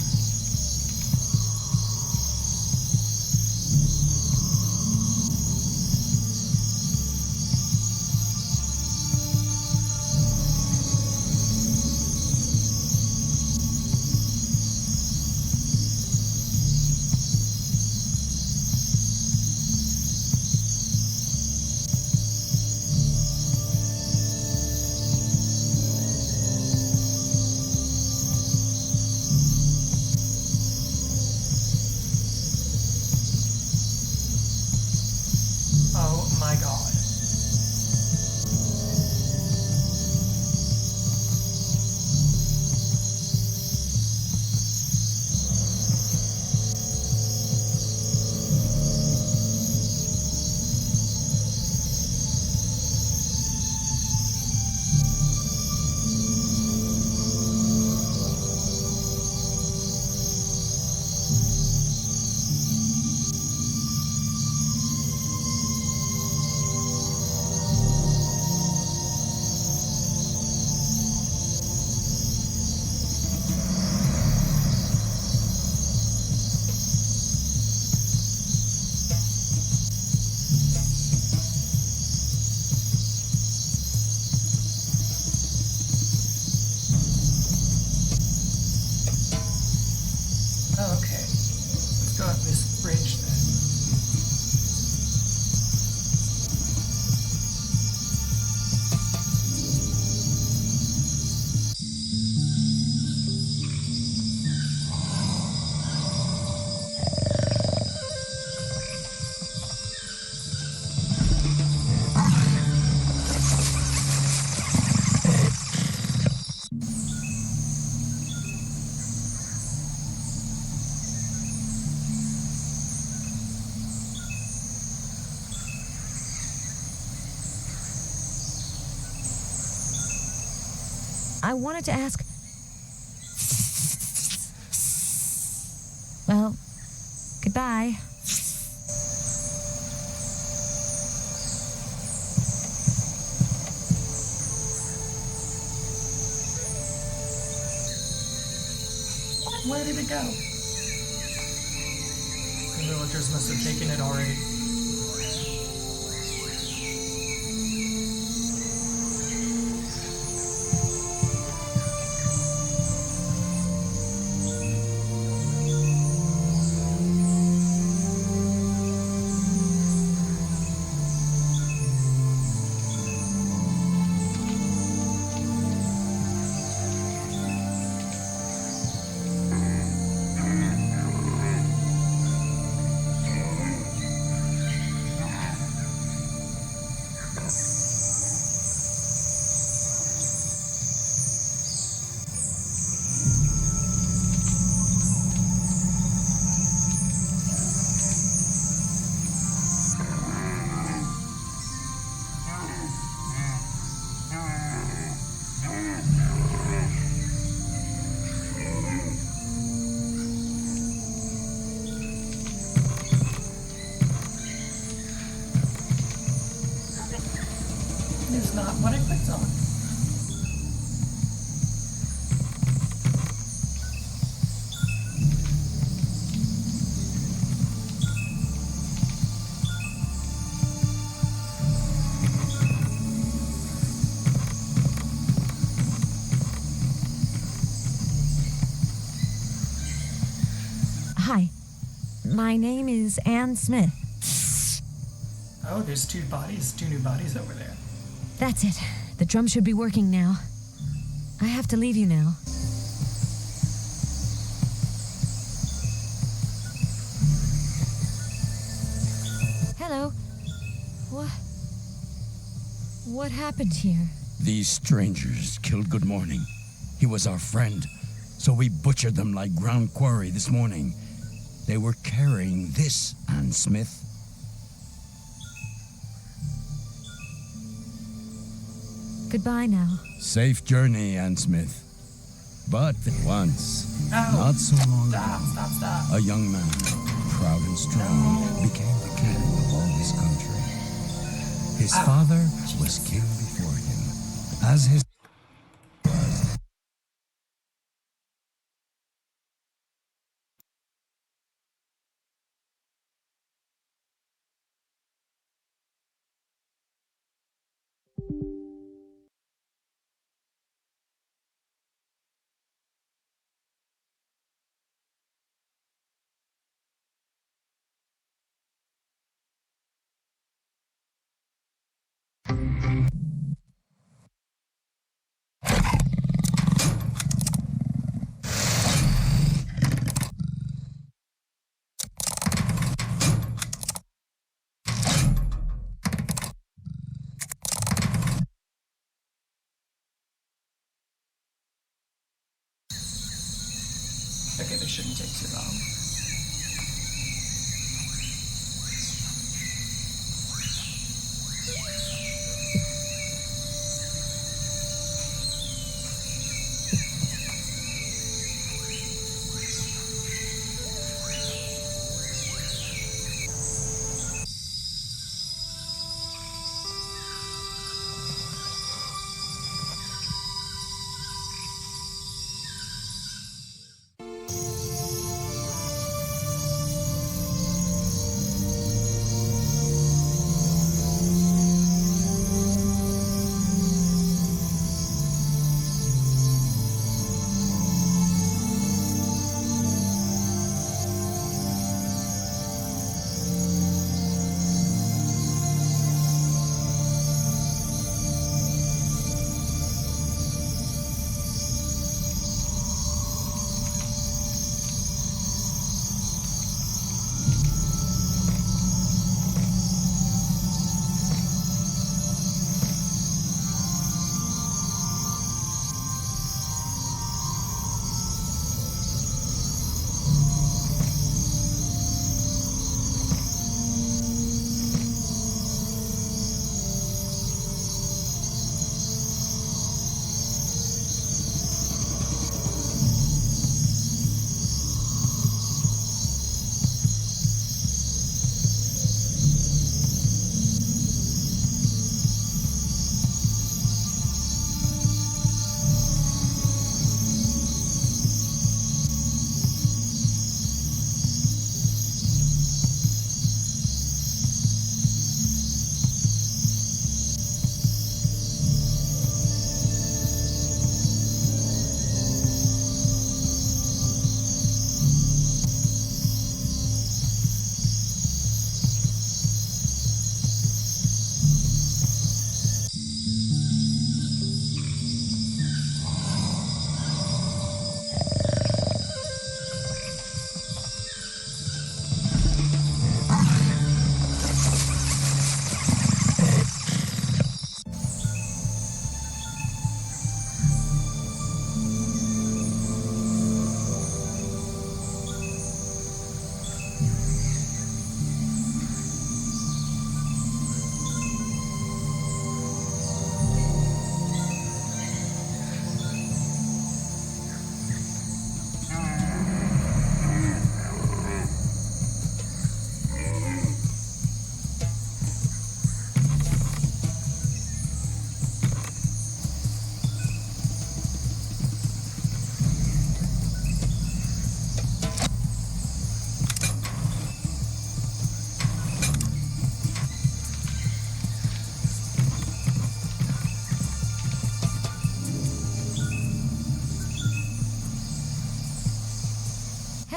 I wanted to ask... Well, goodbye. Where did it go? The villagers must have taken it already. It's not what I clicked on. Hi. My name is Anne Smith. Oh, there's two new bodies over there. That's it. The drum should be working now. I have to leave you now. Hello. What happened here? These strangers killed Good Morning. He was our friend, so we butchered them like ground quarry this morning. They were carrying this, Anne Smith. Goodbye now. Safe journey, Anne Smith. But once, not so long ago, Stop. a young man, proud and strong, became the king of all this country. His father was king before him, as his Okay, this shouldn't take too long.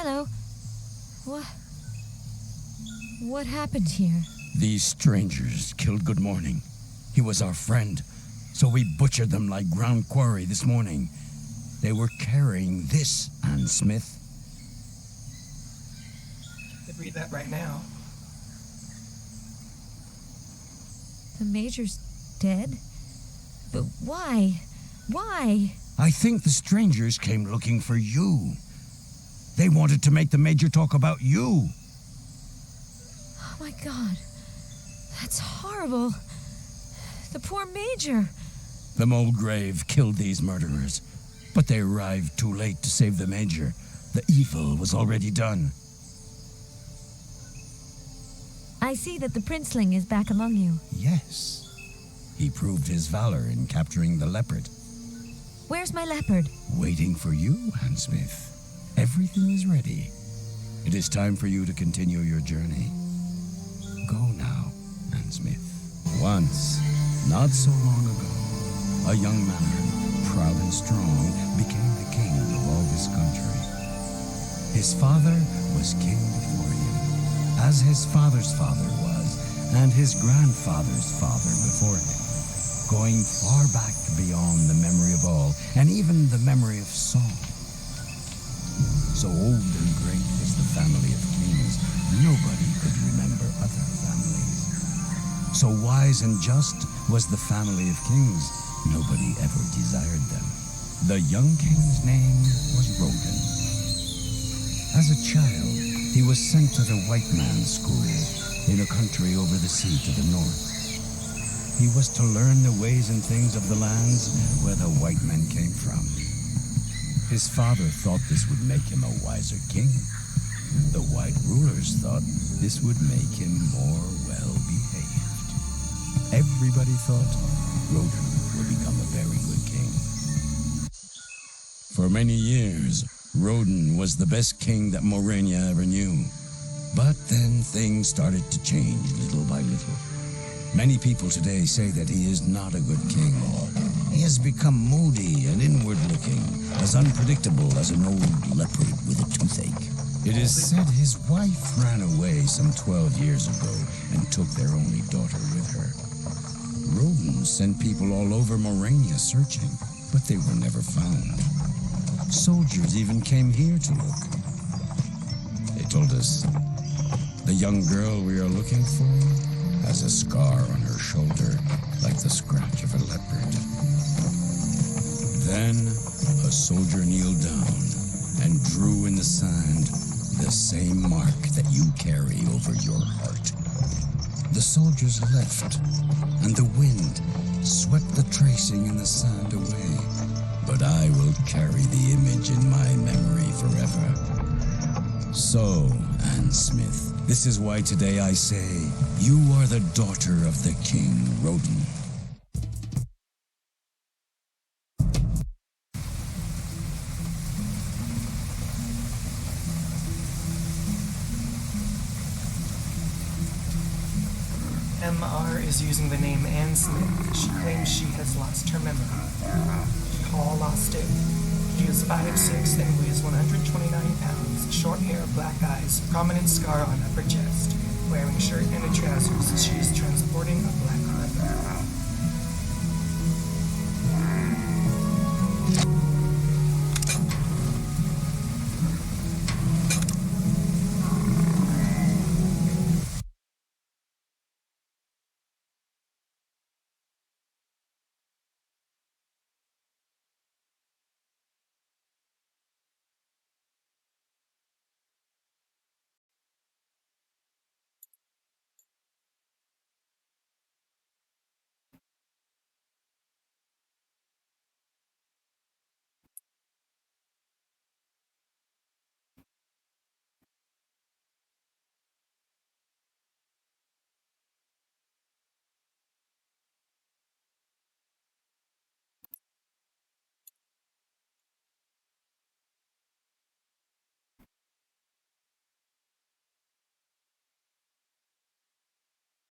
Hello. What happened here? These strangers killed Good Morning. He was our friend, so we butchered them like ground quarry this morning. They were carrying this, Anne Smith. I could read that right now. The Major's dead? But why? Why? I think the strangers came looking for you. They wanted to make the Major talk about you. Oh my God. That's horrible. The poor Major. The Mulgrave killed these murderers, but they arrived too late to save the Major. The evil was already done. I see that the Princeling is back among you. Yes. He proved his valor in capturing the leopard. Where's my leopard? Waiting for you, Anne Smith. Everything is ready. It is time for you to continue your journey. Go now, Anne Smith. Once, not so long ago, a young man, proud and strong, became the king of all this country. His father was king before him, as his father's father was, and his grandfather's father before him, going far back beyond the memory of all, and even the memory of song. So old and great was the family of kings, nobody could remember other families. So wise and just was the family of kings, nobody ever desired them. The young king's name was Roden. As a child, he was sent to the white man's school in a country over the sea to the north. He was to learn the ways and things of the lands where the white men came from. His father thought this would make him a wiser king. The white rulers thought this would make him more well-behaved. Everybody thought Roden would become a very good king. For many years, Roden was the best king that Morania ever knew. But then things started to change little by little. Many people today say that he is not a good king. He has become moody and inward-looking, as unpredictable as an old leopard with a toothache. It is said his wife ran away some 12 years ago and took their only daughter with her. Roden sent people all over Morania searching, but they were never found. Soldiers even came here to look. They told us, the young girl we are looking for has a scar on her shoulder like the scratch of a leopard. Then a soldier kneeled down and drew in the sand the same mark that you carry over your heart. The soldiers left, and the wind swept the tracing in the sand away. But I will carry the image in my memory forever. So, Anne Smith, this is why today I say, you are the daughter of the King Roden. MR is using the name Anne Smith. She claims she has lost her memory. Paul lost it. She is 5'6" and weighs 129 pounds, short hair, black eyes, prominent scar on upper chest. Wearing a shirt and a trousers, she is transporting a black leopard.